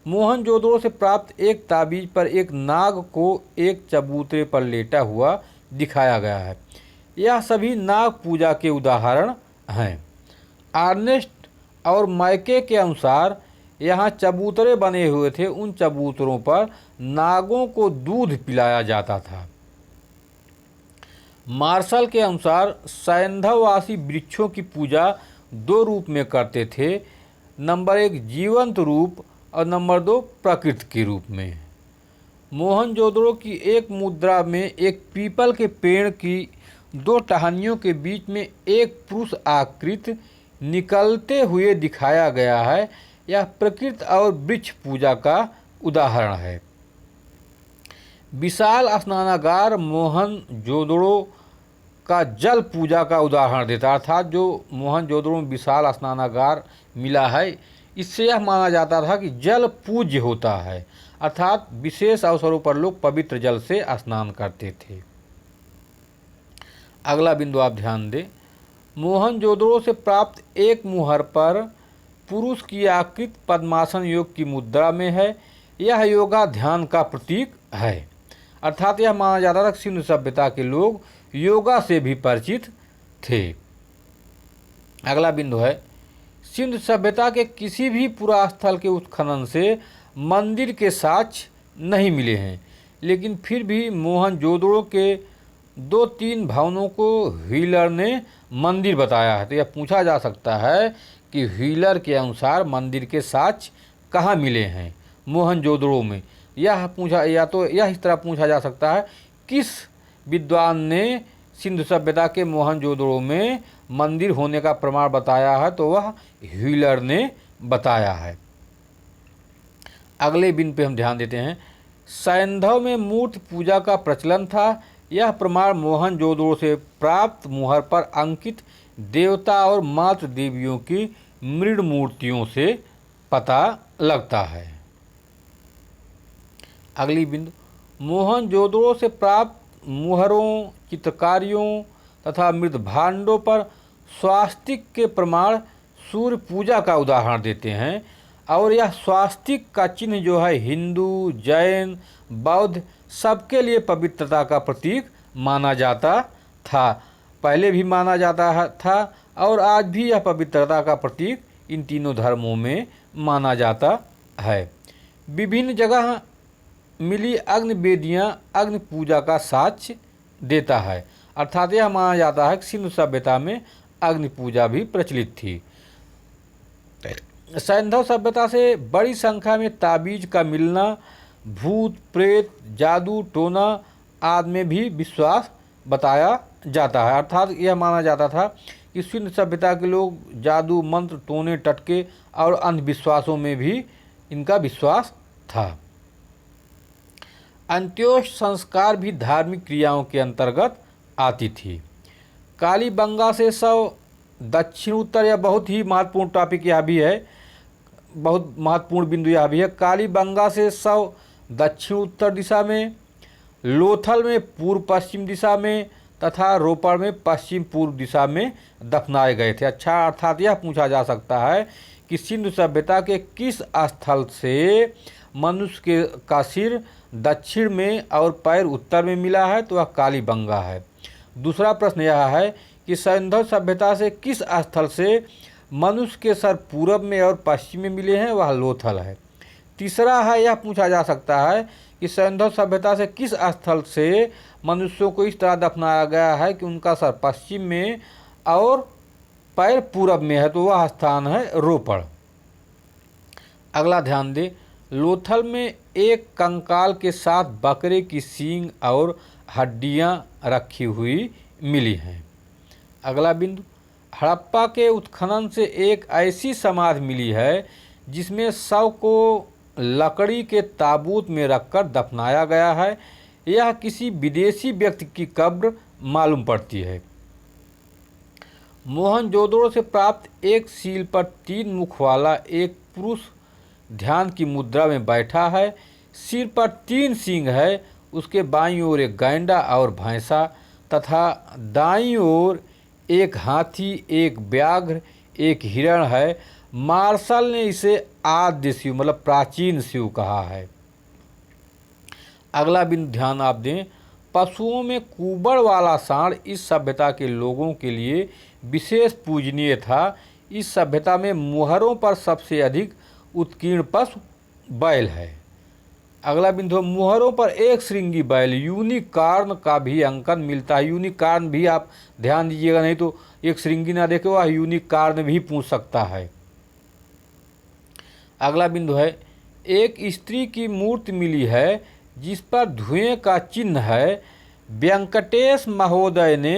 मोहनजोदड़ो से प्राप्त एक ताबीज पर एक नाग को एक चबूतरे पर लेटा हुआ दिखाया गया है। यह सभी नाग पूजा के उदाहरण हैं। आर्नेस्ट और मैके के अनुसार यहाँ चबूतरे बने हुए थे, उन चबूतरों पर नागों को दूध पिलाया जाता था। मार्शल के अनुसार सैंधववासी वृक्षों की पूजा 2 रूप में करते थे, नंबर 1 जीवंत रूप और नंबर 2 प्रकृति के रूप में। मोहनजोदड़ो की एक मुद्रा में एक पीपल के पेड़ की 2 टहनियों के बीच में एक पुरुष आकृति निकलते हुए दिखाया गया है। यह प्रकृति और वृक्ष पूजा का उदाहरण है। विशाल स्नानागार मोहनजोदड़ो का जल पूजा का उदाहरण देता है, अर्थात जो मोहनजोदड़ो में विशाल स्नानागार मिला है, इससे यह माना जाता था कि जल पूज्य होता है, अर्थात विशेष अवसरों पर लोग पवित्र जल से स्नान करते थे। अगला बिंदु आप ध्यान दें, मोहनजोदड़ो से प्राप्त एक मुहर पर पुरुष की आकृति पद्मासन योग की मुद्रा में है। यह योगा ध्यान का प्रतीक है, अर्थात यह माना जाता था कि सिंधु सभ्यता के लोग योगा से भी परिचित थे। अगला बिंदु है, सिंधु सभ्यता के किसी भी पुरास्थल के उत्खनन से मंदिर के साक्ष्य नहीं मिले हैं, लेकिन फिर भी मोहनजोदड़ो के 2-3 भवनों को व्हीलर ने मंदिर बताया है। तो यह पूछा जा सकता है कि व्हीलर के अनुसार मंदिर के साक्ष्य कहाँ मिले हैं मोहनजोदड़ो में। यह पूछा, या तो यह इस तरह पूछा जा सकता है, किस विद्वान ने सिंधु सभ्यता के मोहनजोदड़ो में मंदिर होने का प्रमाण बताया है, तो वह व्हीलर ने बताया है। अगले बिंदु पे हम ध्यान देते हैं, सैंधव में मूर्ति पूजा का प्रचलन था। यह प्रमाण मोहनजोदड़ो से प्राप्त मुहर पर अंकित देवता और मातृ देवियों की मृण मूर्तियों से पता लगता है। अगली बिंदु, मोहनजोदड़ो से प्राप्त मुहरों, चित्रकारियों तथा मृद भांडों पर स्वास्तिक के प्रमाण सूर्य पूजा का उदाहरण देते हैं, और यह स्वास्तिक का चिन्ह जो है हिंदू, जैन, बौद्ध सबके लिए पवित्रता का प्रतीक माना जाता था। पहले भी माना जाता था और आज भी यह पवित्रता का प्रतीक इन तीनों धर्मों में माना जाता है। विभिन्न जगह मिली अग्नि वेदियाँ अग्नि पूजा का साक्ष्य देता है, अर्थात यह माना जाता है कि सिंधु सभ्यता में अग्नि पूजा भी प्रचलित थी। सैंधव सभ्यता से बड़ी संख्या में ताबीज का मिलना, भूत प्रेत, जादू टोना आदि में भी विश्वास बताया जाता है, अर्थात यह माना जाता था कि सिंधु सभ्यता के लोग जादू मंत्र टोने टटके और अंधविश्वासों में भी इनका विश्वास था। अंत्योष्ट संस्कार भी धार्मिक क्रियाओं के अंतर्गत आती थी। कालीबंगा से 100 दक्षिण उत्तर, यह बहुत ही महत्वपूर्ण टॉपिक यह भी है, बहुत महत्वपूर्ण बिंदु यह भी है। कालीबंगा से 100 दक्षिण उत्तर दिशा में, लोथल में पूर्व पश्चिम दिशा में तथा रोपड़ में पश्चिम पूर्व दिशा में दफनाए गए थे। अच्छा, अर्थात यह पूछा जा सकता है कि सिंधु सभ्यता के किस स्थल से मनुष्य का सिर दक्षिण में और पैर उत्तर में मिला है, तो वह कालीबंगा है। दूसरा प्रश्न यह है कि सैंधव सभ्यता से किस स्थल से मनुष्य के सर पूरब में और पश्चिम में मिले हैं, वह लोथल है। तीसरा है, यह पूछा जा सकता है कि सैंधव सभ्यता से किस स्थल से मनुष्यों को इस तरह दफनाया गया है कि उनका सर पश्चिम में और पैर पूरब में है, तो वह स्थान है रोपड़। अगला ध्यान दें, लोथल में एक कंकाल के साथ बकरे की सींग और हड्डियां रखी हुई मिली हैं। अगला बिंदु, हड़प्पा के उत्खनन से एक ऐसी समाधि मिली है जिसमें शव को लकड़ी के ताबूत में रखकर दफनाया गया है। यह किसी विदेशी व्यक्ति की कब्र मालूम पड़ती है। मोहनजोदड़ो से प्राप्त एक सील पर 3 मुख वाला एक पुरुष ध्यान की मुद्रा में बैठा है। सिर पर 3 सींग है, उसके बाईं ओर एक गैंडा और भैंसा तथा दाईं ओर एक हाथी, एक व्याघ्र, एक हिरण है। मार्शल ने इसे आद्य शिव मतलब प्राचीन शिव कहा है। अगला बिंदु ध्यान आप दें, पशुओं में कुबड़ वाला सांड इस सभ्यता के लोगों के लिए विशेष पूजनीय था। इस सभ्यता में मुहरों पर सबसे अधिक उत्कीर्ण पशु बैल है। अगला बिंदु है मुहरों पर एक श्रृंगी बैल यूनिकॉर्न का भी अंकन मिलता है। यूनिकॉर्न भी आप ध्यान दीजिएगा, नहीं तो एक श्रृंगी ना देखे वह यूनिकॉर्न भी पूछ सकता है। अगला बिंदु है एक स्त्री की मूर्ति मिली है जिस पर धुएं का चिन्ह है। वेंकटेश महोदय ने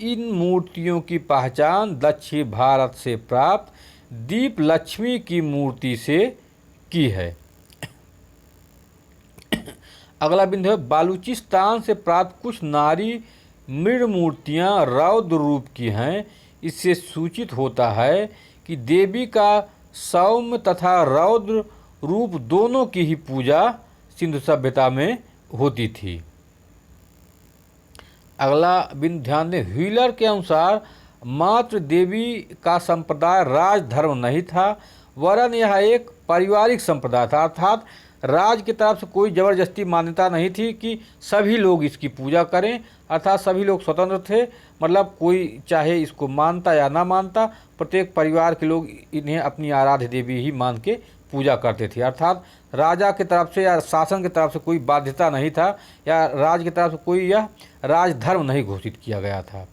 इन मूर्तियों की पहचान दक्षिण भारत से प्राप्त दीप लक्ष्मी की मूर्ति से की है। अगला बिंदु है बालूचिस्तान से प्राप्त कुछ नारी मृण मूर्तियाँ रौद्र रूप की हैं। इससे सूचित होता है कि देवी का सौम्य तथा रौद्र रूप दोनों की ही पूजा सिंधु सभ्यता में होती थी। अगला बिंदु ध्यान दें, व्हीलर के अनुसार मातृ देवी का संप्रदाय राजधर्म नहीं था, वरन यह एक पारिवारिक संप्रदाय था। अर्थात राज की तरफ से कोई जबरदस्ती मान्यता नहीं थी कि सभी लोग इसकी पूजा करें, अर्थात सभी लोग स्वतंत्र थे। मतलब कोई चाहे इसको मानता या ना मानता, प्रत्येक परिवार के लोग इन्हें अपनी आराध्य देवी ही मान के पूजा करते थे। अर्थात राजा की तरफ से या शासन की तरफ से कोई बाध्यता नहीं था, या राज की तरफ से कोई यह राजधर्म नहीं घोषित किया गया था।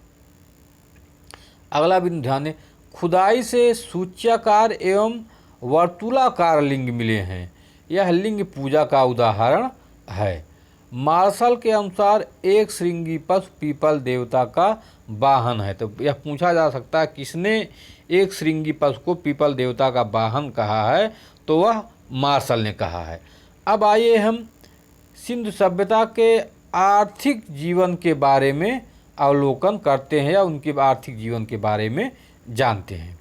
अगला बिंदु ध्यान दें, खुदाई से सूच्याकार एवं वर्तुलाकार लिंग मिले हैं। यह लिंग पूजा का उदाहरण है। मार्शल के अनुसार एक श्रृंगी पशु पीपल देवता का वाहन है। तो यह पूछा जा सकता है किसने एक श्रृंगी पशु को पीपल देवता का वाहन कहा है, तो वह मार्शल ने कहा है। अब आइए हम सिंधु सभ्यता के आर्थिक जीवन के बारे में अवलोकन करते हैं या उनके आर्थिक जीवन के बारे में जानते हैं।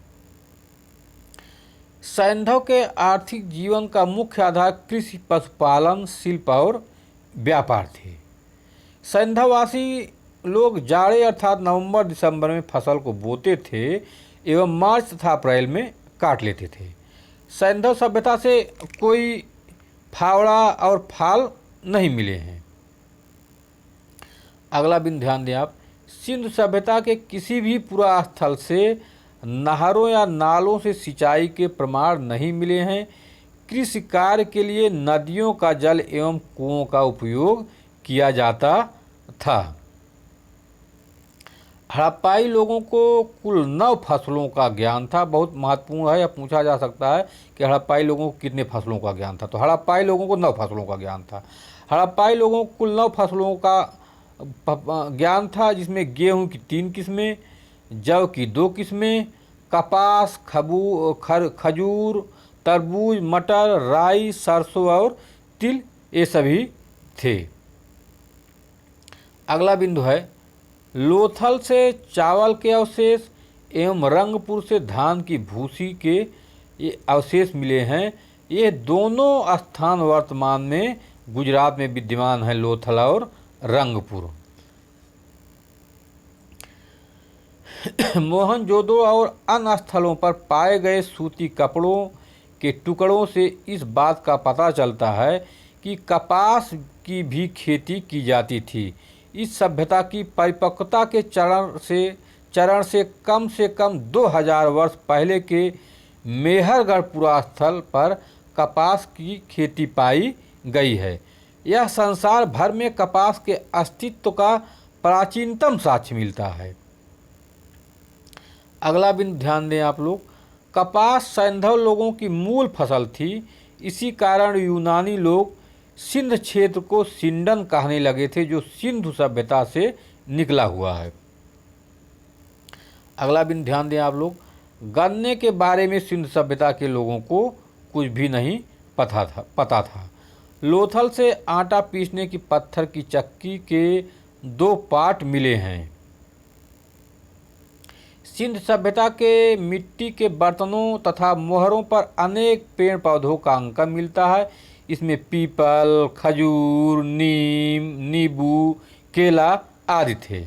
सैंधव के आर्थिक जीवन का मुख्य आधार कृषि, पशुपालन, शिल्प और व्यापार थे। सैंधववासी लोग जाड़े अर्थात नवंबर दिसंबर में फसल को बोते थे एवं मार्च तथा अप्रैल में काट लेते थे। सैंधव सभ्यता से कोई फावड़ा और फाल नहीं मिले हैं। अगला बिंदु ध्यान दें आप, सिंधु सभ्यता के किसी भी पुरा स्थल से नहरों या नालों से सिंचाई के प्रमाण नहीं मिले हैं। कृषि कार्य के लिए नदियों का जल एवं कुओं का उपयोग किया जाता था। हड़प्पाई लोगों को कुल 9 फसलों का ज्ञान था। बहुत महत्वपूर्ण है, यह पूछा जा सकता है कि हड़प्पाई लोगों को कितने फसलों का ज्ञान था। तो हड़प्पाई लोगों को 9 फसलों का ज्ञान था। हड़प्पाई लोगों को कुल 9 फसलों का ज्ञान था, जिसमें गेहूं की 3 किस्में, जौ की 2 किस्में, कपास, खजूर, तरबूज, मटर, राई, सरसों और तिल, ये सभी थे। अगला बिंदु है लोथल से चावल के अवशेष एवं रंगपुर से धान की भूसी के ये अवशेष मिले हैं। ये दोनों स्थान वर्तमान में गुजरात में विद्यमान है, लोथल और रंगपुर। मोहनजोदड़ो और अन्य स्थलों पर पाए गए सूती कपड़ों के टुकड़ों से इस बात का पता चलता है कि कपास की भी खेती की जाती थी। इस सभ्यता की परिपक्वता के चरण से कम 2000 वर्ष पहले के मेहरगढ़ पुरास्थल पर कपास की खेती पाई गई है। यह संसार भर में कपास के अस्तित्व का प्राचीनतम साक्ष्य मिलता है। अगला बिंदु ध्यान दें आप लोग, कपास सैंधव लोगों की मूल फसल थी। इसी कारण यूनानी लोग सिंध क्षेत्र को सिंडन कहने लगे थे, जो सिंधु सभ्यता से निकला हुआ है। अगला बिंदु ध्यान दें आप लोग, गन्ने के बारे में सिंधु सभ्यता के लोगों को कुछ भी नहीं पता था। लोथल से आटा पीसने की पत्थर की चक्की के 2 पार्ट मिले हैं। सिंध सभ्यता के मिट्टी के बर्तनों तथा मोहरों पर अनेक पेड़ पौधों का अंकन मिलता है। इसमें पीपल, खजूर, नीम, नींबू, केला आदि थे।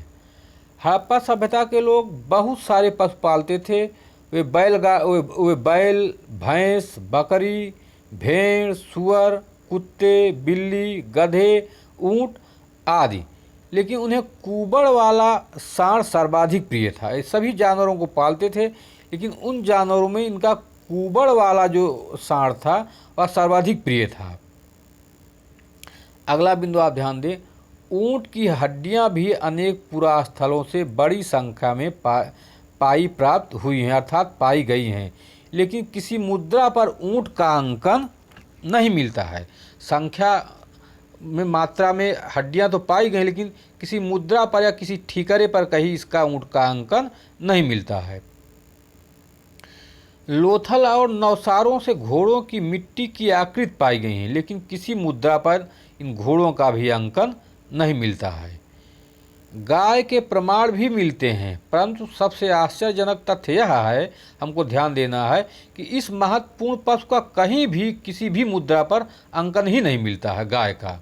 हड़प्पा सभ्यता के लोग बहुत सारे पशु पालते थे। वे बैल, भैंस, बकरी, भेड़, सुअर, कुत्ते, बिल्ली, गधे, ऊंट आदि, लेकिन उन्हें कुबड़ वाला सांड सर्वाधिक प्रिय था। ये सभी जानवरों को पालते थे, लेकिन उन जानवरों में इनका कुबड़ वाला जो सांड था वह सर्वाधिक प्रिय था। अगला बिंदु आप ध्यान दें, ऊंट की हड्डियां भी अनेक पुरास्थलों से बड़ी संख्या में पाई प्राप्त हुई हैं, अर्थात पाई गई हैं, लेकिन किसी मुद्रा पर ऊंट का अंकन नहीं मिलता है। संख्या में, मात्रा में हड्डियां तो पाई गई, लेकिन किसी मुद्रा पर या किसी ठीकरे पर कहीं इसका ऊंट का अंकन नहीं मिलता है। लोथल और नवसारों से घोड़ों की मिट्टी की आकृति पाई गई है, लेकिन किसी मुद्रा पर इन घोड़ों का भी अंकन नहीं मिलता है। गाय के प्रमाण भी मिलते हैं, परंतु सबसे आश्चर्यजनक तथ्य यह है, हमको ध्यान देना है कि इस महत्वपूर्ण पशु का कहीं भी किसी भी मुद्रा पर अंकन ही नहीं मिलता है, गाय का।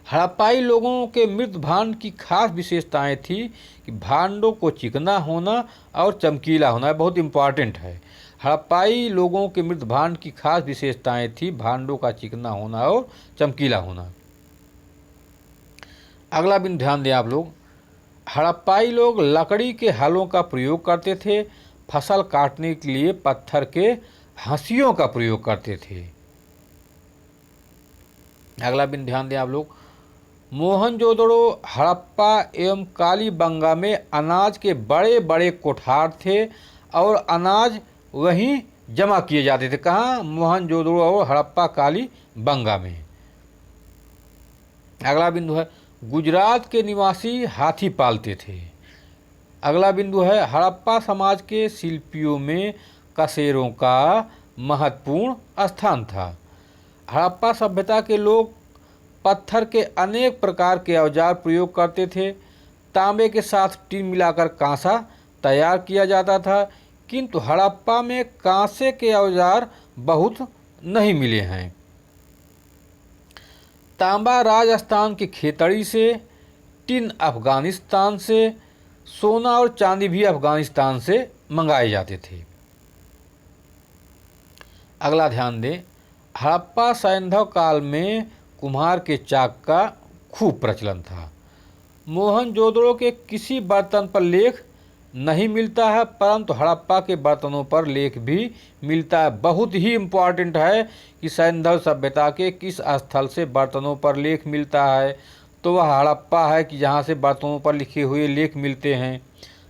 हड़प्पाई लोगों के मृत भांड की खास विशेषताएं थी कि भांडों को चिकना होना और चमकीला होना बहुत इम्पॉर्टेंट है। हड़प्पाई लोगों के मृत भांड की खास विशेषताएं थी भांडों का चिकना होना और चमकीला होना। अगला बिंदु ध्यान दें आप लोग, हड़प्पाई लोग लकड़ी के हलों का प्रयोग करते थे, फसल काटने के लिए पत्थर के हंसियों का प्रयोग करते थे। अगला बिंदु ध्यान दें आप लोग, मोहनजोदड़ो, हड़प्पा एवं कालीबंगा में अनाज के बड़े बड़े कोठार थे और अनाज वहीं जमा किए जाते थे। कहाँ? मोहनजोदड़ो और हड़प्पा कालीबंगा में। अगला बिंदु है, गुजरात के निवासी हाथी पालते थे। अगला बिंदु है, हड़प्पा समाज के शिल्पियों में कसेरों का महत्वपूर्ण स्थान था। हड़प्पा सभ्यता के लोग पत्थर के अनेक प्रकार के औजार प्रयोग करते थे। तांबे के साथ टीन मिलाकर कांसा तैयार किया जाता था, किंतु हड़प्पा में कांसे के औजार बहुत नहीं मिले हैं। तांबा राजस्थान की खेतड़ी से, टिन अफगानिस्तान से, सोना और चांदी भी अफगानिस्तान से मंगाए जाते थे। अगला ध्यान दें, हड़प्पा सैंधव काल में कुम्हार के चाक का खूब प्रचलन था। मोहनजोदड़ो के किसी बर्तन पर लेख नहीं मिलता है, परंतु हड़प्पा के बर्तनों पर लेख भी मिलता है। बहुत ही इम्पॉर्टेंट है कि सैंधव सभ्यता के किस स्थल से बर्तनों पर लेख मिलता है, तो वह हड़प्पा है कि जहाँ से बर्तनों पर लिखे हुए लेख मिलते हैं।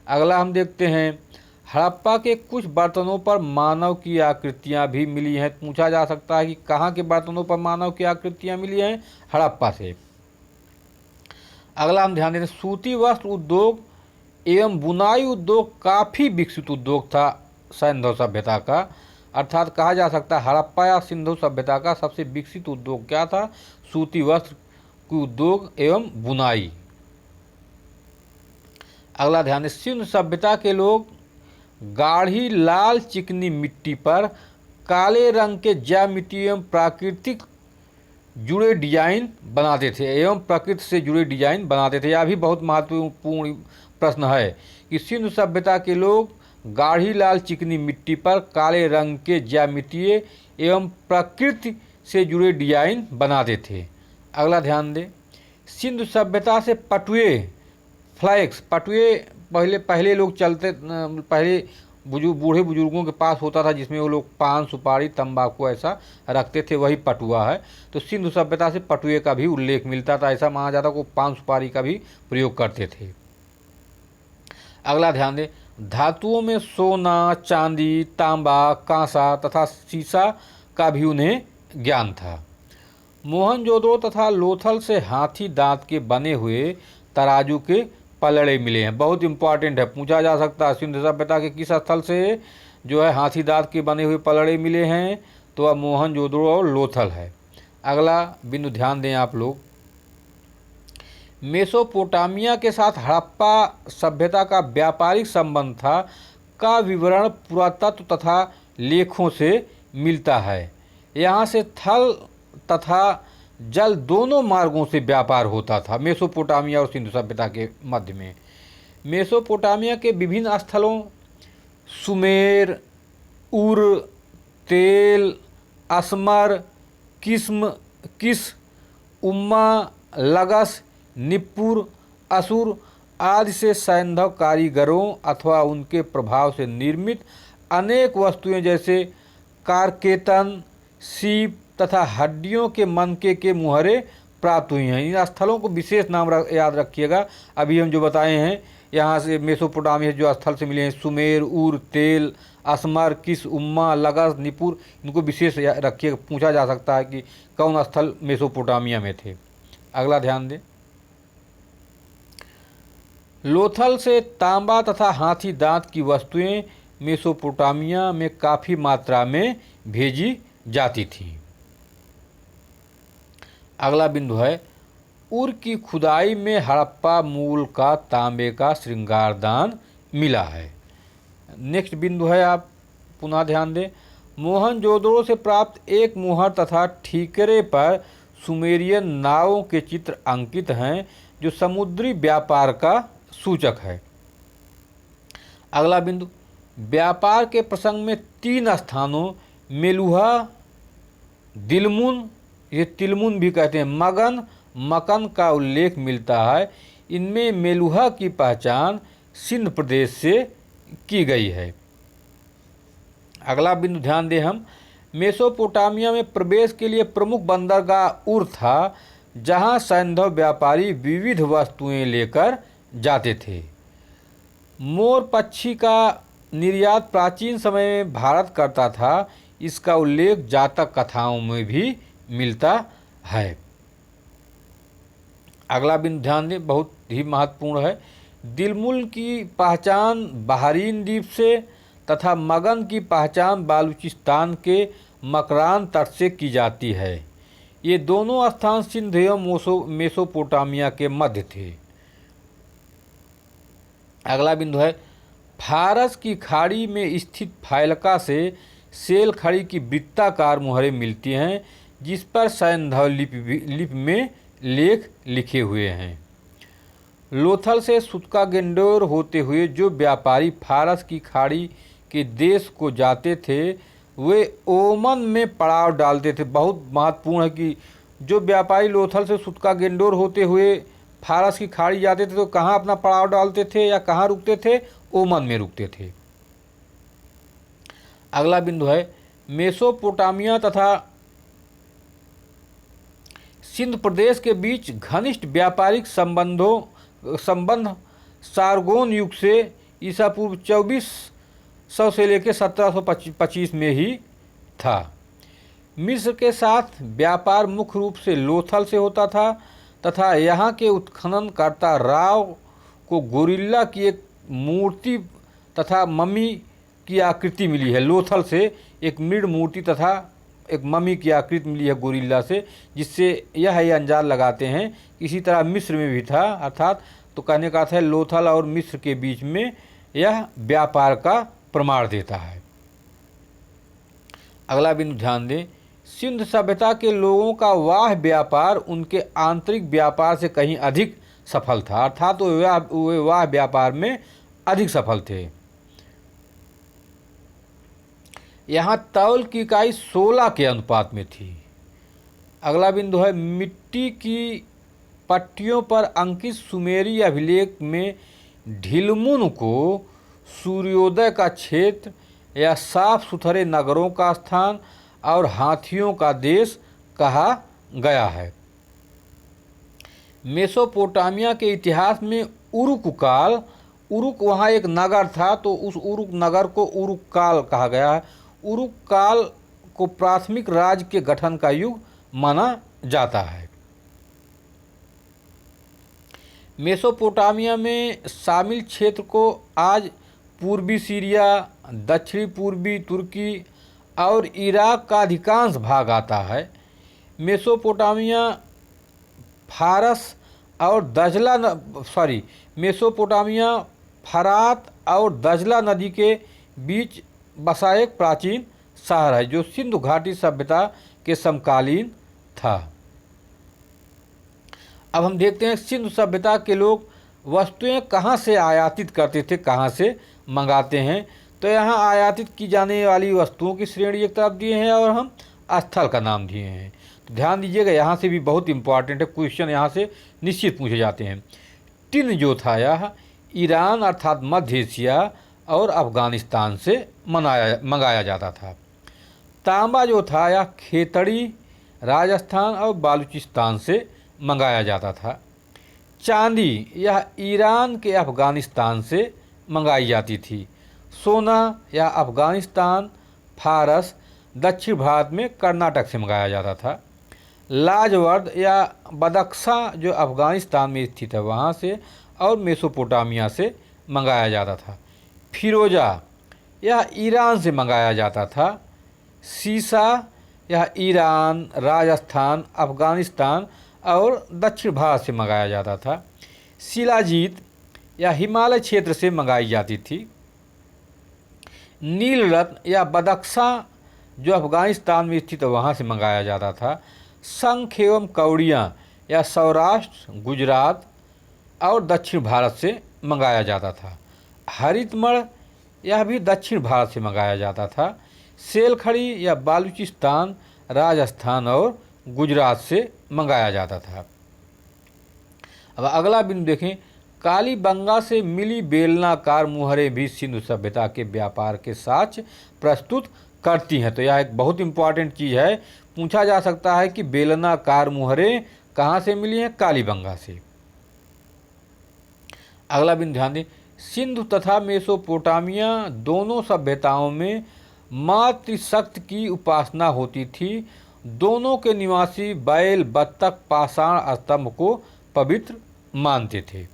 अगला हम देखते हैं, हड़प्पा के कुछ बर्तनों पर मानव की आकृतियाँ भी मिली हैं। पूछा जा सकता है कि कहाँ के बर्तनों पर मानव की आकृतियाँ मिली हैं? हड़प्पा से। अगला हम ध्यान दें, सूती वस्त्र उद्योग एवं बुनाई उद्योग काफ़ी विकसित उद्योग था सैंधव सभ्यता का। अर्थात कहा जा सकता है हड़प्पा या सिंधु सभ्यता का सबसे विकसित उद्योग क्या था? सूती वस्त्र की उद्योग एवं बुनाई। अगला ध्यान दें, सिंधु सभ्यता के लोग गाढ़ी लाल चिकनी मिट्टी पर काले रंग के ज्यामितीय एवं प्राकृतिक जुड़े डिजाइन बनाते थे एवं प्रकृति से जुड़े डिजाइन बनाते थे। यह भी बहुत महत्वपूर्ण प्रश्न है कि सिंधु सभ्यता के लोग गाढ़ी लाल चिकनी मिट्टी पर काले रंग के ज्यामितीय एवं प्रकृति से जुड़े डिजाइन बनाते थे। अगला ध्यान दें, सिंधु सभ्यता से पटुए, फ्लैक्स, पटुए पहले लोग चलते, पहले बूढ़े बुजुर्गों के पास होता था, जिसमें वो लोग पान, सुपारी, तंबाकू ऐसा रखते थे, वही पटुआ है। तो सिंधु सभ्यता से पटुए का भी उल्लेख मिलता था। ऐसा माना जाता को पान सुपारी का भी प्रयोग करते थे। अगला ध्यान दें, धातुओं में सोना, चांदी, तांबा, कांसा तथा सीसा का भी उन्हें ज्ञान था। मोहनजोदड़ो तथा लोथल से हाथी दांत के बने हुए तराजू के पलड़े मिले हैं। बहुत इंपॉर्टेंट है, पूछा जा सकता है सिंधु सभ्यता के किस स्थल से जो है हाथी दांत के बने हुए पलड़े मिले हैं, तो वह मोहनजोदड़ो और लोथल है। अगला बिंदु ध्यान दें आप लोग, मेसोपोटामिया के साथ हड़प्पा सभ्यता का व्यापारिक संबंध था का विवरण पुरातत्व तथा लेखों से मिलता है। यहाँ से थल तथा जल दोनों मार्गों से व्यापार होता था मेसोपोटामिया और सिंधु सभ्यता के मध्य में। मेसोपोटामिया के विभिन्न स्थलों सुमेर, उर, तेल, असमर, किस, उम्मा, लगस, निप्पुर, असुर आदि से सैंधव कारीगरों अथवा उनके प्रभाव से निर्मित अनेक वस्तुएं जैसे कारकेतन, सीप, तथा हड्डियों के मनके के मुहरे प्राप्त हुई हैं। इन स्थलों को विशेष नाम याद रखिएगा। अभी हम जो बताए हैं यहाँ से मेसोपोटामिया जो स्थल से मिले हैं, सुमेर, उर, तेल, असमर, किस, उम्मा, लगस, निपुर, इनको विशेष रखिएगा। पूछा जा सकता है कि कौन स्थल मेसोपोटामिया में थे। अगला ध्यान दें, लोथल से तांबा तथा हाथी दांत की वस्तुएं मेसोपोटामिया में काफ़ी मात्रा में भेजी जाती थीं। अगला बिंदु है, उर की खुदाई में हड़प्पा मूल का तांबे का श्रृंगारदान मिला है। नेक्स्ट बिंदु है, आप पुनः ध्यान दें, मोहनजोदड़ो से प्राप्त एक मुहर तथा ठीकरे पर सुमेरियन नावों के चित्र अंकित हैं जो समुद्री व्यापार का सूचक है। अगला बिंदु, व्यापार के प्रसंग में 3 स्थानों मेलुहा, दिलमुन, ये तिलमुन भी कहते हैं, मगन, मकन का उल्लेख मिलता है। इनमें मेलुहा की पहचान सिंध प्रदेश से की गई है। अगला बिंदु ध्यान दें हम, मेसोपोटामिया में प्रवेश के लिए प्रमुख बंदरगाह उर था, जहां सैंधव व्यापारी विविध वस्तुएं लेकर जाते थे। मोर पक्षी का निर्यात प्राचीन समय में भारत करता था। इसका उल्लेख जातक कथाओं में भी मिलता है। अगला बिंदु ध्यान दें, बहुत ही महत्वपूर्ण है, दिलमुल की पहचान बहरीन द्वीप से तथा मगन की पहचान बालूचिस्तान के मकरान तट से की जाती है। ये दोनों स्थान सिंध एवं मेसोपोटामिया के मध्य थे। अगला बिंदु है, फारस की खाड़ी में स्थित फाइलका से सेल खड़ी की वृत्ताकार मुहरें मिलती हैं, जिस पर सैंधव लिपि में लेख लिखे हुए हैं। लोथल से सुतका गेंडोर होते हुए जो व्यापारी फारस की खाड़ी के देश को जाते थे, वे ओमन में पड़ाव डालते थे। बहुत महत्वपूर्ण है कि जो व्यापारी लोथल से सुतका गेंडोर होते हुए फारस की खाड़ी जाते थे तो कहाँ अपना पड़ाव डालते थे या कहाँ रुकते थे? ओमन में रुकते थे। अगला बिंदु है, मेसोपोटामिया तथा सिंध प्रदेश के बीच घनिष्ठ व्यापारिक संबंध सारगोन युग से ईसा पूर्व 2400 से लेकर 1725 में ही था। मिस्र के साथ व्यापार मुख्य रूप से लोथल से होता था तथा यहाँ के उत्खननकर्ता राव को गोरिल्ला की एक मूर्ति तथा मम्मी की आकृति मिली है। लोथल से एक मृद मूर्ति तथा एक मम्मी की आकृति मिली है गोरिल्ला से, जिससे यह अंदाज़ा लगाते हैं कि इसी तरह मिस्र में भी था। अर्थात तो कहने का अर्थ है लोथल और मिस्र के बीच में यह व्यापार का प्रमाण देता है। अगला बिंदु ध्यान दें, सिंध सभ्यता के लोगों का वाह व्यापार उनके आंतरिक व्यापार से कहीं अधिक सफल था। अर्थात वे वाह व्यापार में अधिक सफल थे। यहाँ तौल की इकाई 16 के अनुपात में थी। अगला बिंदु है, मिट्टी की पट्टियों पर अंकित सुमेरी अभिलेख में ढिलमुन को सूर्योदय का क्षेत्र या साफ सुथरे नगरों का स्थान और हाथियों का देश कहा गया है। मेसोपोटामिया के इतिहास में उरुक काल, उरुक वहाँ एक नगर था तो उस उरुक नगर को उरुक काल कहा गया है। उरुक काल को प्राथमिक राज्य के गठन का युग माना जाता है। मेसोपोटामिया में शामिल क्षेत्र को आज पूर्वी सीरिया, दक्षिणी पूर्वी तुर्की और इराक का अधिकांश भाग आता है। मेसोपोटामिया मेसोपोटामिया फरात और दजला नदी के बीच बसा एक प्राचीन शहर है जो सिंधु घाटी सभ्यता के समकालीन था। अब हम देखते हैं सिंधु सभ्यता के लोग वस्तुएं कहाँ से आयातित करते थे, कहाँ से मंगाते हैं। तो यहाँ आयातित की जाने वाली वस्तुओं की श्रेणी एक तरफ दिए हैं और हम स्थल का नाम दिए हैं। तो ध्यान दीजिएगा, यहाँ से भी बहुत इंपॉर्टेंट है, क्वेश्चन यहाँ से निश्चित पूछे जाते हैं। टिन जो था यह ईरान अर्थात मध्य एशिया और अफ़गानिस्तान से मंगाया जाता था। तांबा जो था यह खेतड़ी राजस्थान और बालूचिस्तान से मंगाया जाता था। चांदी यह ईरान के अफ़गानिस्तान से मंगाई जाती थी। सोना यह अफ़गानिस्तान, फारस, दक्षिण भारत में कर्नाटक से मंगाया जाता था। लाजवर्द या बदख्शा जो अफ़गानिस्तान में स्थित है वहाँ से और मेसोपोटामिया से मंगाया जाता था। फिरोजा यह ईरान से मंगाया जाता था। सीसा यह ईरान, राजस्थान, अफ़गानिस्तान और दक्षिण भारत से मंगाया जाता था। शिलाजीत यह हिमालय क्षेत्र से मंगाई जाती थी। नील रत्न या बदख्शा जो अफ़गानिस्तान में स्थित है वहाँ से मंगाया जाता था। शंख एवं कौड़ियाँ या सौराष्ट्र, गुजरात और दक्षिण भारत से मंगाया जाता था। हरितमण यह भी दक्षिण भारत से मंगाया जाता था। सेलखड़ी या बालूचिस्तान, राजस्थान और गुजरात से मंगाया जाता था। अब अगला बिंदु देखें, कालीबंगा से मिली बेलनाकार मुहरें भी सिंधु सभ्यता के व्यापार के साक्ष्य प्रस्तुत करती हैं। तो यह एक बहुत इंपॉर्टेंट चीज़ है, पूछा जा सकता है कि बेलनाकार मुहरें कहाँ से मिली हैं? कालीबंगा से। अगला बिंदु ध्यान दें, सिंधु तथा मेसोपोटामिया दोनों सभ्यताओं में मातृशक्ति की उपासना होती थी। दोनों के निवासी बैल, बत्तख, पाषाण स्तंभ को पवित्र मानते थे।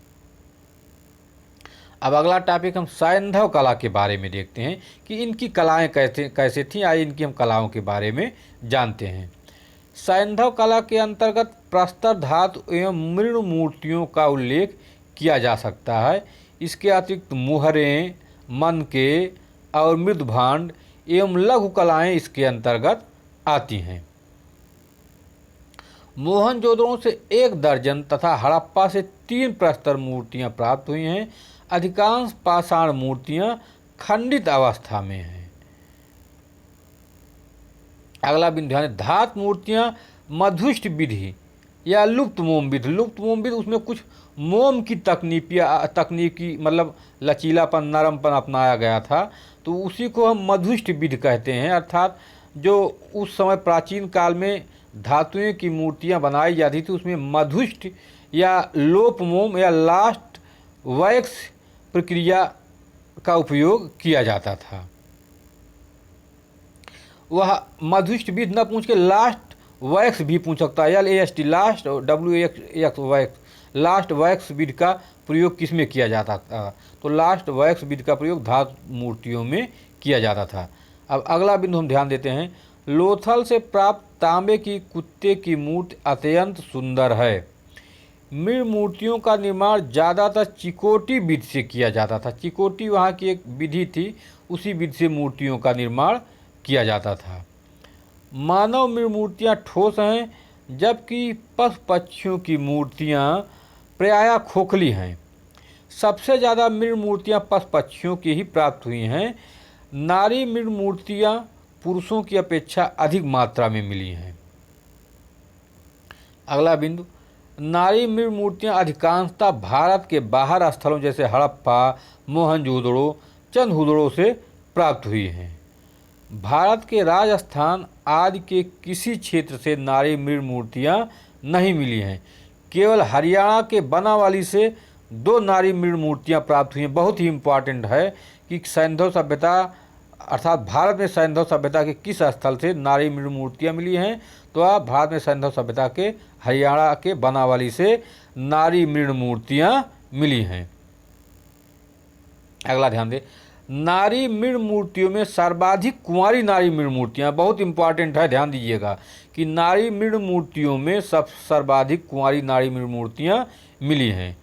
अब अगला टॉपिक हम सैंधव कला के बारे में देखते हैं कि इनकी कलाएं कैसे थीं। आइए इनकी हम कलाओं के बारे में जानते हैं। सैंधव कला के अंतर्गत प्रस्तर धातु एवं मृण मूर्तियों का उल्लेख किया जा सकता है। इसके अतिरिक्त मुहरें, मनके और मृदभांड एवं लघु कलाएँ इसके अंतर्गत आती हैं। मोहनजोदड़ो से 1 दर्जन तथा हड़प्पा से 3 प्रस्तर मूर्तियां प्राप्त हुई हैं। अधिकांश पाषाण मूर्तियां खंडित अवस्था में हैं। अगला बिंदु ध्यान, धातु मूर्तियां मधुष्ट विधि या लुप्त मोम विधि। लुप्त मोम विधि उसमें कुछ मोम की तकनीकी मतलब लचीलापन, नरमपन अपनाया गया था, तो उसी को हम मधुष्ट विधि कहते हैं। अर्थात जो उस समय प्राचीन काल में धातुएं की मूर्तियां बनाई जाती थी उसमें मधुष्ट या लोप मोम या लास्ट वैक्स प्रक्रिया का उपयोग किया जाता था। वह मधुष्ट विधि न पूछ के लास्ट वैक्स भी पूछ सकता है। LAST लास्ट और WX वैक्स, लास्ट वैक्स विधि का प्रयोग किस में किया जाता था? तो लास्ट वैक्स विधि का प्रयोग धातु मूर्तियों में किया जाता था। अब अगला बिंदु हम ध्यान देते हैं, लोथल से प्राप्त तांबे की कुत्ते की मूर्ति अत्यंत सुंदर है। मृण मूर्तियों का निर्माण ज़्यादातर चिकोटी विधि से किया जाता था। चिकोटी वहाँ की एक विधि थी, उसी विधि से मूर्तियों का निर्माण किया जाता था। मानव मृण मूर्तियाँ ठोस हैं, जबकि पशु पक्षियों की मूर्तियाँ प्रायः खोखली हैं। सबसे ज़्यादा मृण मूर्तियाँ पशु पक्षियों की ही प्राप्त हुई हैं। नारी मृण मूर्तियाँ पुरुषों की अपेक्षा अधिक मात्रा में मिली हैं। अगला बिंदु, नारी मृण मूर्तियाँ अधिकांशतः भारत के बाहर स्थलों जैसे हड़प्पा, मोहनजोदड़ो, चंदहुदड़ो से प्राप्त हुई हैं। भारत के राजस्थान आदि के किसी क्षेत्र से नारी मृण मूर्तियाँ नहीं मिली हैं। केवल हरियाणा के बनावाली से 2 नारी मृण मूर्तियाँ प्राप्त हुई हैं। बहुत ही इम्पॉर्टेंट है कि सैंधव सभ्यता अर्थात भारत में सैंधव सभ्यता के किस स्थल से नारी मृण मूर्तियाँ मिली हैं? तो आप भारत में सैंधव सभ्यता के हरियाणा के बनावाली से नारी मृण मूर्तियाँ मिली हैं। अगला ध्यान दें, नारी मृण मूर्तियों में सर्वाधिक कुंवारी नारी मृण मूर्तियाँ, बहुत इंपॉर्टेंट है, ध्यान दीजिएगा कि नारी मृण मूर्तियों में सर्वाधिक कुंवारी नारी मृण मूर्तियाँ मिली हैं।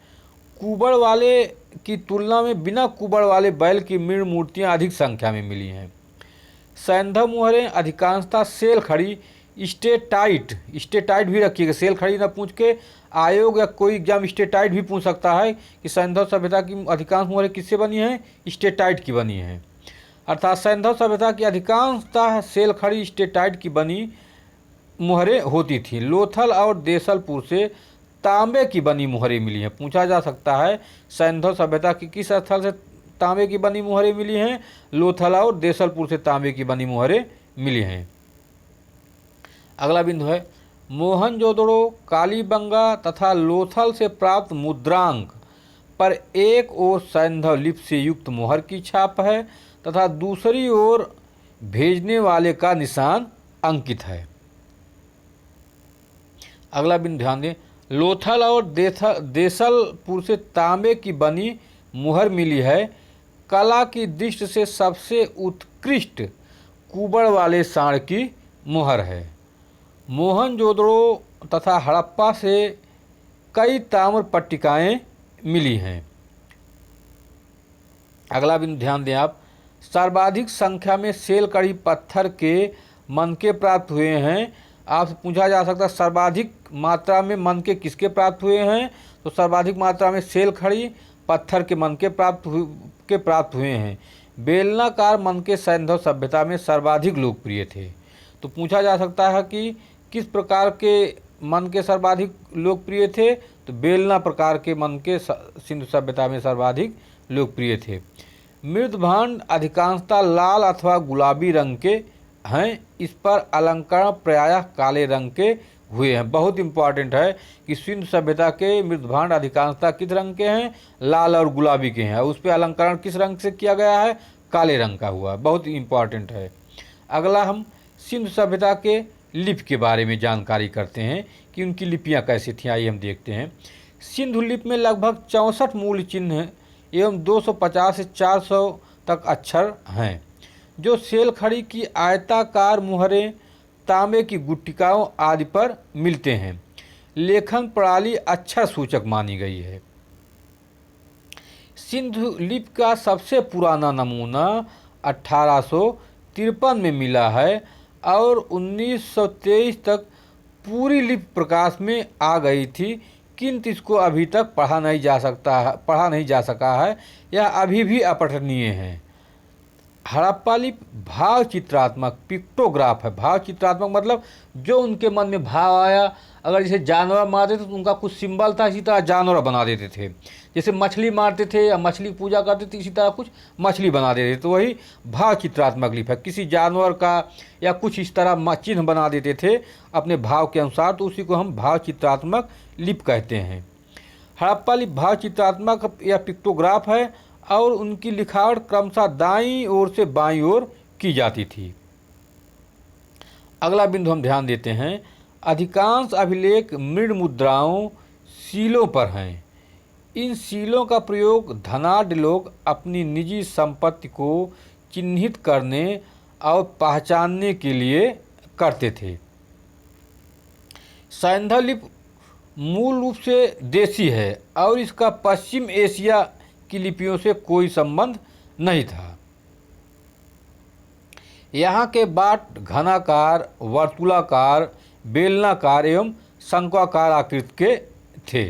कुबड़ वाले की तुलना में बिना कुबड़ वाले बैल की मृण मूर्तियाँ अधिक संख्या में मिली हैं। सैंधव मुहरें अधिकांशतः सेल खड़ी स्टेटाइट भी रखिएगा, सेल खड़ी ना पूछ के आयोग या कोई एग्जाम स्टेटाइट भी पूछ सकता है कि सैंधव सभ्यता की अधिकांश मुहरें किससे बनी हैं? स्टेटाइट की बनी हैं। अर्थात सैंधव सभ्यता की अधिकांशतः सेल खड़ी स्टेटाइट की बनी मुहरें होती थी। लोथल और देसलपुर से तांबे की बनी मुहरें मिली हैं। पूछा जा सकता है सैंधव सभ्यता की किस स्थल से तांबे की बनी मुहरें मिली हैं? लोथल और देसलपुर से तांबे की बनी मुहरें मिली हैं। अगला बिंदु है, मोहनजोदड़ो, कालीबंगा तथा लोथल से प्राप्त मुद्रांक पर एक ओर सैंधव लिपि से युक्त मोहर की छाप है तथा दूसरी ओर भेजने वाले का निशान अंकित है। अगला बिंदु ध्यान दें, लोथल और देसलपुर से तांबे की बनी मुहर मिली है। कला की दृष्टि से सबसे उत्कृष्ट कुबड़ वाले साँड़ की मुहर है। मोहनजोदड़ो तथा हड़प्पा से कई ताम्र पट्टिकाएँ मिली हैं। अगला बिंदु ध्यान दें आप, सर्वाधिक संख्या में सेल कड़ी पत्थर के मनके प्राप्त हुए हैं। आपसे पूछा जा सकता है सर्वाधिक मात्रा में मनके किसके प्राप्त हुए हैं, तो सर्वाधिक मात्रा में सेल खड़ी पत्थर के मनके प्राप्त हुए हैं। बेलनाकार मनके सैंधव सभ्यता में सर्वाधिक लोकप्रिय थे। तो पूछा जा सकता है कि किस प्रकार के मनके सर्वाधिक लोकप्रिय थे, तो बेलना प्रकार के मनके सिंधु सभ्यता में सर्वाधिक लोकप्रिय थे। मृदभांड अधिकांशतः लाल अथवा गुलाबी रंग के हैं। इस पर अलंकरण प्रायः काले रंग के हुए हैं। बहुत इंपॉर्टेंट है कि सिंधु सभ्यता के मृदभांड अधिकांशतः किस रंग के हैं, लाल और गुलाबी के हैं। उस पर अलंकरण किस रंग से किया गया है, काले रंग का हुआ। बहुत इंपॉर्टेंट है। अगला हम सिंधु सभ्यता के लिपि के बारे में जानकारी करते हैं कि उनकी लिपियाँ कैसी थीं। आइए हम देखते हैं। सिंधु लिपि में लगभग 64 मूल चिन्ह एवं 250 से 400 तक अक्षर हैं, जो सेल खड़ी की आयताकार मुहरें, तांबे की गुट्टिकाओं आदि पर मिलते हैं। लेखन प्रणाली अक्षर सूचक मानी गई है। सिंधु लिपि का सबसे पुराना नमूना 1853 में मिला है और 1923 तक पूरी लिपि प्रकाश में आ गई थी, किंतु इसको अभी तक पढ़ा नहीं जा सका है। यह अभी भी अपठनीय है। हड़प्पा लिपि भाव चित्रात्मक पिक्टोग्राफ है। भाव चित्रात्मक मतलब जो उनके मन में भाव आया, अगर जैसे जानवर मारते थे तो उनका कुछ सिंबल था, इसी तरह जानवर बना देते थे। जैसे मछली मारते थे या मछली पूजा करते थे, इसी तरह कुछ मछली बना देते थे। तो वही भाव चित्रात्मक लिपि है। किसी जानवर का या कुछ इस तरह चिन्ह बना देते थे अपने भाव के अनुसार, तो उसी को हम भाव चित्रात्मक लिपि कहते हैं। हड़प्पा लिपि भाव चित्रात्मक या पिक्टोग्राफ है और उनकी लिखावट क्रमशः दाईं ओर से बाईं ओर की जाती थी। अगला बिंदु हम ध्यान देते हैं, अधिकांश अभिलेख मृद मुद्राओं सीलों पर हैं। इन सीलों का प्रयोग धनाढ्य लोग अपनी निजी संपत्ति को चिन्हित करने और पहचानने के लिए करते थे। सैंधव लिपि मूल रूप से देसी है और इसका पश्चिम एशिया की लिपियों से कोई संबंध नहीं था। यहाँ के बाट घनाकार, वर्तुलाकार, बेलनाकार एवं शंक्वाकार आकृति के थे।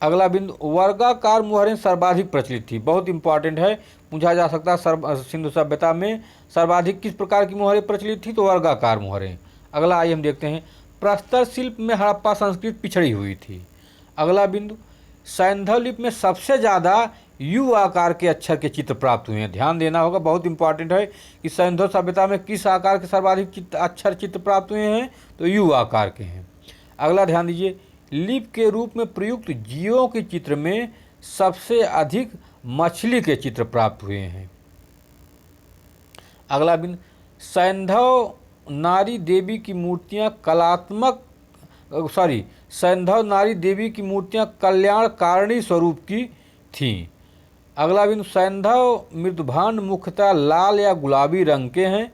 अगला बिंदु, वर्गाकार मुहरें सर्वाधिक प्रचलित थी। बहुत इंपॉर्टेंट है, पूछा जा सकता है सिंधु सभ्यता में सर्वाधिक किस प्रकार की मुहरें प्रचलित थी, तो वर्गाकार मुहरें। अगला आइए हम देखते हैं, प्रस्तर शिल्प में हड़प्पा संस्कृति पिछड़ी हुई थी। अगला बिंदु, सैंधव लिपि में सबसे ज़्यादा यू आकार के अक्षर के चित्र प्राप्त हुए हैं। ध्यान देना होगा, बहुत इंपॉर्टेंट है कि सैंधव सभ्यता में किस आकार के सर्वाधिक अक्षर चित्र प्राप्त हुए हैं, तो यू आकार के हैं। अगला ध्यान दीजिए, लिपि के रूप में प्रयुक्त जीवों के चित्र में सबसे अधिक मछली के चित्र प्राप्त हुए हैं। अगला बिंदु, सैंधव नारी देवी की मूर्तियाँ सैंधव नारी देवी की मूर्तियाँ कल्याणकारिणी स्वरूप की थीं। अगला बिंदु, सैंधव मृदभांड मुख्यतः लाल या गुलाबी रंग के हैं।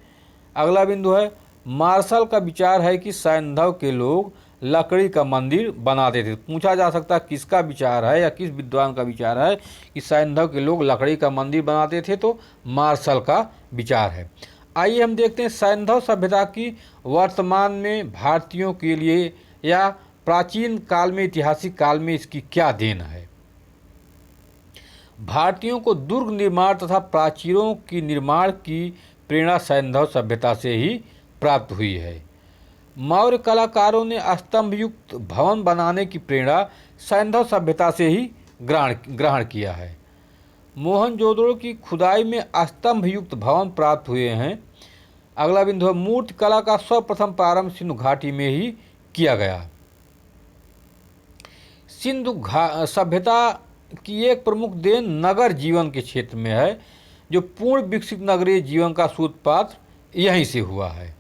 अगला बिंदु है, मार्शल का विचार है कि सैंधव के लोग लकड़ी का मंदिर बनाते थे। पूछा जा सकता है किसका विचार है या किस विद्वान का विचार है कि सैंधव के लोग लकड़ी का मंदिर बनाते थे, तो मार्शल का विचार है। आइए हम देखते हैं सैंधव सभ्यता की वर्तमान में भारतीयों के लिए या प्राचीन काल में, ऐतिहासिक काल में इसकी क्या देन है। भारतीयों को दुर्ग निर्माण तथा प्राचीरों की निर्माण की प्रेरणा सैंधव सभ्यता से ही प्राप्त हुई है। मौर्य कलाकारों ने स्तंभ युक्त भवन बनाने की प्रेरणा सैंधव सभ्यता से ही ग्रहण किया है। मोहनजोदड़ो की खुदाई में स्तंभ युक्त भवन प्राप्त हुए हैं। अगला बिंदु है, मूर्ति कला का सर्वप्रथम प्रारंभ सिंधु घाटी में ही किया गया। सिंधु सभ्यता की एक प्रमुख देन नगर जीवन के क्षेत्र में है, जो पूर्ण विकसित नगरीय जीवन का सूत्रपात यहीं से हुआ है।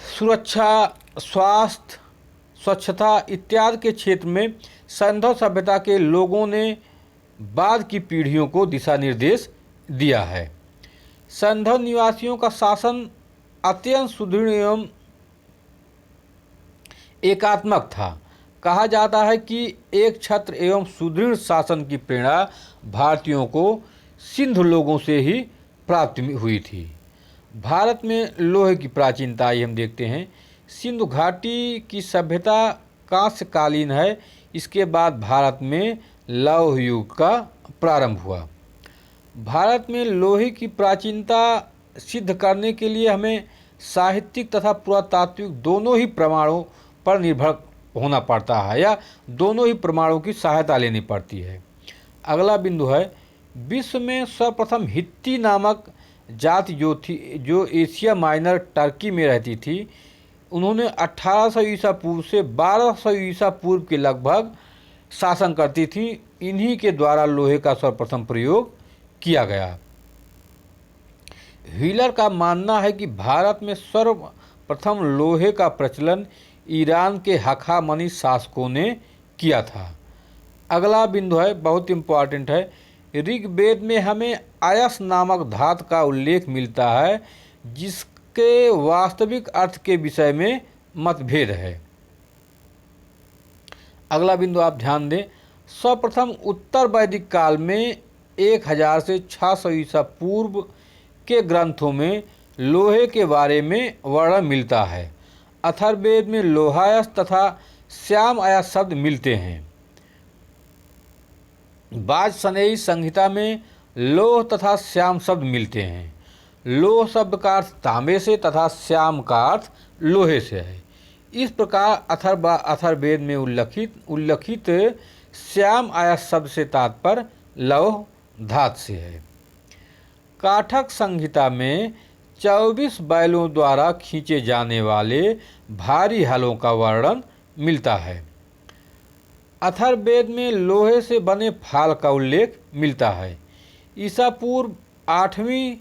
सुरक्षा, स्वास्थ्य, स्वच्छता इत्यादि के क्षेत्र में सिंधु सभ्यता के लोगों ने बाद की पीढ़ियों को दिशा निर्देश दिया है। सिंधु निवासियों का शासन अत्यंत सुदृढ़ एवं एकात्मक था। कहा जाता है कि एक छत्र एवं सुदृढ़ शासन की प्रेरणा भारतीयों को सिंधु लोगों से ही प्राप्त हुई थी। भारत में लोहे की प्राचीनता हम देखते हैं। सिंधु घाटी की सभ्यता कांस्यकालीन है। इसके बाद भारत में लौह युग का प्रारंभ हुआ। भारत में लोहे की प्राचीनता सिद्ध करने के लिए हमें साहित्यिक तथा पुरातात्विक दोनों ही प्रमाणों पर निर्भर होना पड़ता है, या दोनों ही प्रमाणों की सहायता लेनी पड़ती है। अगला बिंदु है, विश्व में सर्वप्रथम हित्ती नामक जाति जो एशिया माइनर टर्की में रहती थी, उन्होंने 1800 ईसा पूर्व से 1200 ईसा पूर्व के लगभग शासन करती थी। इन्हीं के द्वारा लोहे का सर्वप्रथम प्रयोग किया गया। व्हीलर का मानना है कि भारत में सर्वप्रथम लोहे का प्रचलन ईरान के हखामनी शासकों ने किया था। अगला बिंदु है, बहुत इम्पॉर्टेंट है, ऋग्वेद में हमें अयस नामक धातु का उल्लेख मिलता है, जिसके वास्तविक अर्थ के विषय में मतभेद है। अगला बिंदु आप ध्यान दें, सर्वप्रथम उत्तर वैदिक काल में 1000 से 600 ईसा पूर्व के ग्रंथों में लोहे के बारे में वर्णन मिलता है। अथर्ववेद में लोहायस तथा श्याम अयस शब्द मिलते हैं। वाजसनेयी संहिता में लोह तथा श्याम शब्द मिलते हैं। लोह शब्द का अर्थ तांबे से तथा श्याम का अर्थ लोहे से है। इस प्रकार अथर्ववेद में उल्लिखित श्याम अयस शब्द से तात्पर्य लौह धातु से है। काठक संहिता में 24 बैलों द्वारा खींचे जाने वाले भारी हलों का वर्णन मिलता है। अथर्ववेद में लोहे से बने फाल का उल्लेख मिलता है। ईसा पूर्व 8वीं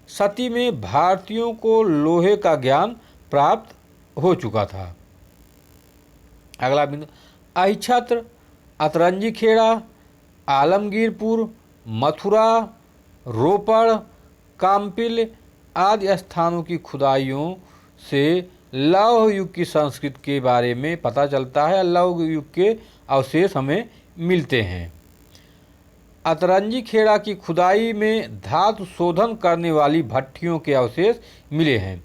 सदी में भारतीयों को लोहे का ज्ञान प्राप्त हो चुका था। अगला बिंदु, अहिछत्र, अतरंजी खेड़ा, आलमगीरपुर, मथुरा, रोपड़, काम्पिल आदि स्थानों की खुदाइयों से लौह युग की संस्कृति के बारे में पता चलता है। लौह युग के अवशेष हमें मिलते हैं। अतरंजी खेड़ा की खुदाई में धातु शोधन करने वाली भट्टियों के अवशेष मिले हैं।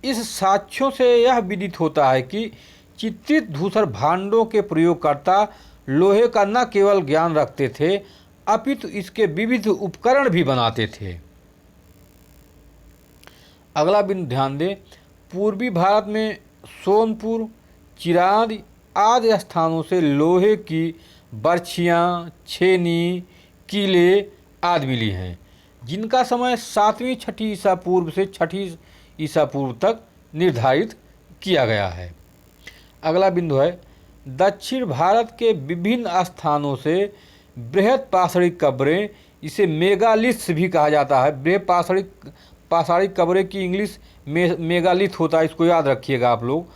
इस साक्ष्यों से यह विदित होता है कि चित्रित धूसर भांडों के प्रयोगकर्ता लोहे का न केवल ज्ञान रखते थे, अपितु इसके विविध उपकरण भी बनाते थे। अगला बिंदु ध्यान दें, पूर्वी भारत में सोनपुर, चिरांद आदि स्थानों से लोहे की बर्छियाँ, छेनी, कीले आदि मिली हैं, जिनका समय 7वीं 6ठी ईसा पूर्व से 6ठी ईसा पूर्व तक निर्धारित किया गया है। अगला बिंदु है, दक्षिण भारत के विभिन्न स्थानों से बृहद पाषाणिक कब्रें, इसे मेगालिथ्स भी कहा जाता है। बृहद पाषाणिक कब्रें की इंग्लिश मेगालिथ होता है, इसको याद रखिएगा आप लोग,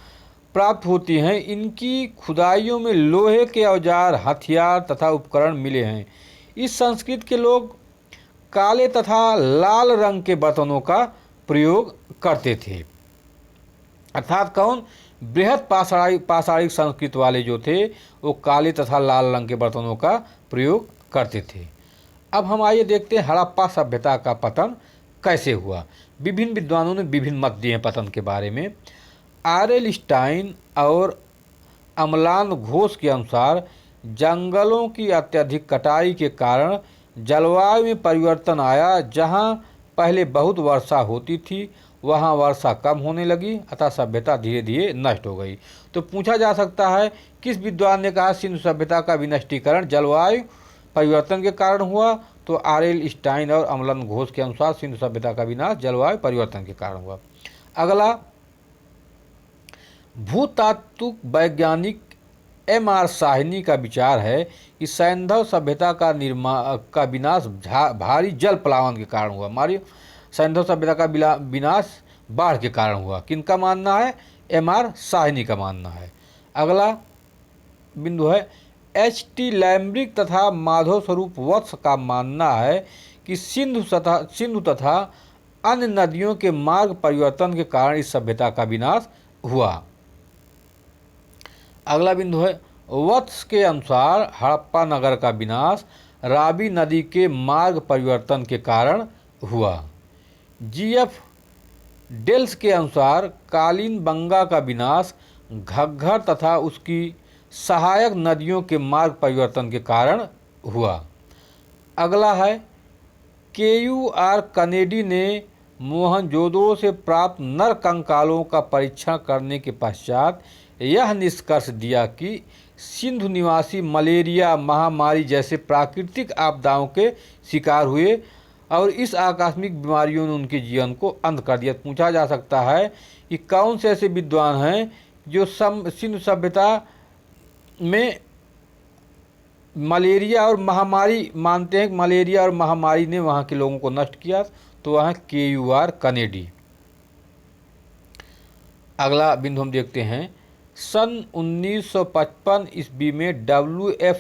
प्राप्त होती हैं। इनकी खुदाइयों में लोहे के औजार, हथियार तथा उपकरण मिले हैं। इस संस्कृति के लोग काले तथा लाल रंग के बर्तनों का प्रयोग करते थे। अर्थात कौन? बृहद पाषाणिक संस्कृति वाले जो थे वो काले तथा लाल रंग के बर्तनों का प्रयोग करते थे। अब हम आइए देखते हैं हड़प्पा सभ्यता का पतन कैसे हुआ। विभिन्न विद्वानों ने विभिन्न मत दिए हैं पतन के बारे में। आर.एल. स्टाइन और अमलान घोष के अनुसार जंगलों की अत्यधिक कटाई के कारण जलवायु में परिवर्तन आया। जहां पहले बहुत वर्षा होती थी वहां वर्षा कम होने लगी, अतः सभ्यता धीरे धीरे नष्ट हो गई। तो पूछा जा सकता है किस विद्वान ने कहा सिंधु सभ्यता का विनष्टीकरण जलवायु परिवर्तन के कारण हुआ? तो आर.एल. स्टाइन और अमलान घोष के अनुसार सिंधु सभ्यता का विनाश जलवायु परिवर्तन के कारण हुआ। अगला, भूतात्विक वैज्ञानिक M.R. साहनी का विचार है कि सैंधव सभ्यता का विनाश भारी जल प्लावन के कारण हुआ। हमारी सैंधव सभ्यता का विनाश बाढ़ के कारण हुआ। किनका मानना है? M.R. साहनी का मानना है। अगला बिंदु है H.T. लैम्ब्रिक तथा माधव स्वरूप वत्स का मानना है कि सिंधु तथा अन्य नदियों के मार्ग परिवर्तन के कारण इस सभ्यता का विनाश हुआ। अगला बिंदु है वत्स के अनुसार हड़प्पा नगर का विनाश रावी नदी के मार्ग परिवर्तन के कारण हुआ। G.F. डेल्स के अनुसार कालीन बंगा का विनाश घग्गर तथा उसकी सहायक नदियों के मार्ग परिवर्तन के कारण हुआ। अगला है KUR कनेडी ने मोहनजोदड़ो से प्राप्त नर कंकालों का परीक्षण करने के पश्चात यह निष्कर्ष दिया कि सिंधु निवासी मलेरिया महामारी जैसे प्राकृतिक आपदाओं के शिकार हुए और इस आकस्मिक बीमारियों ने उनके जीवन को अंत कर दिया। पूछा जा सकता है कि कौन से ऐसे विद्वान हैं जो सिंधु सभ्यता में मलेरिया और महामारी मानते हैं कि मलेरिया और महामारी ने वहाँ के लोगों को नष्ट किया। तो वह KUR कनेडी। अगला बिंदु हम देखते हैं सन 1955 ईस्वी में W.F.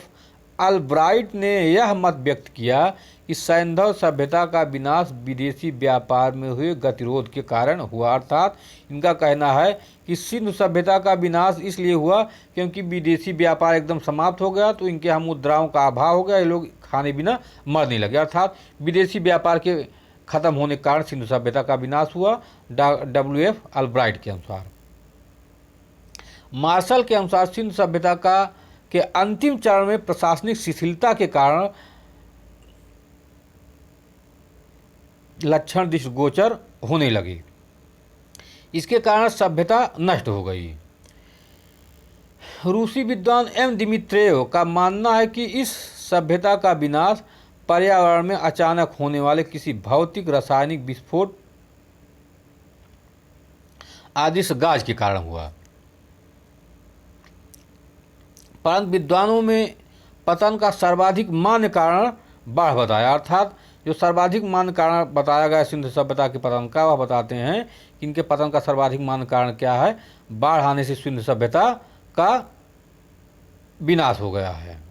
अल्ब्राइट ने यह मत व्यक्त किया कि सैंधव सभ्यता का विनाश विदेशी व्यापार में हुए गतिरोध के कारण हुआ। अर्थात इनका कहना है कि सिंधु सभ्यता का विनाश इसलिए हुआ क्योंकि विदेशी व्यापार एकदम समाप्त हो गया, तो इनके यहाँ मुद्राओं का अभाव हो गया, ये लोग खाने बिना मरने लगे। अर्थात विदेशी व्यापार के खत्म होने के कारण सिंधु सभ्यता का विनाश हुआ W.F. अल्ब्राइट के अनुसार। मार्शल के अनुसार सिंधु सभ्यता के अंतिम चरण में प्रशासनिक शिथिलता के कारण लक्षण दृष्टिगोचर होने लगे। इसके कारण सभ्यता नष्ट हो गई। रूसी विद्वान M. दिमित्रेव का मानना है कि इस सभ्यता का विनाश पर्यावरण में अचानक होने वाले किसी भौतिक रासायनिक विस्फोट आदि गाज के कारण हुआ। परंतु विद्वानों में पतन का सर्वाधिक मान्य कारण बाढ़ बताया। अर्थात जो सर्वाधिक मान्य कारण बताया गया सिंधु सभ्यता के पतन का, वह बताते हैं कि इनके पतन का सर्वाधिक मान्य कारण क्या है? बाढ़ आने से सिंधु सभ्यता का विनाश हो गया है।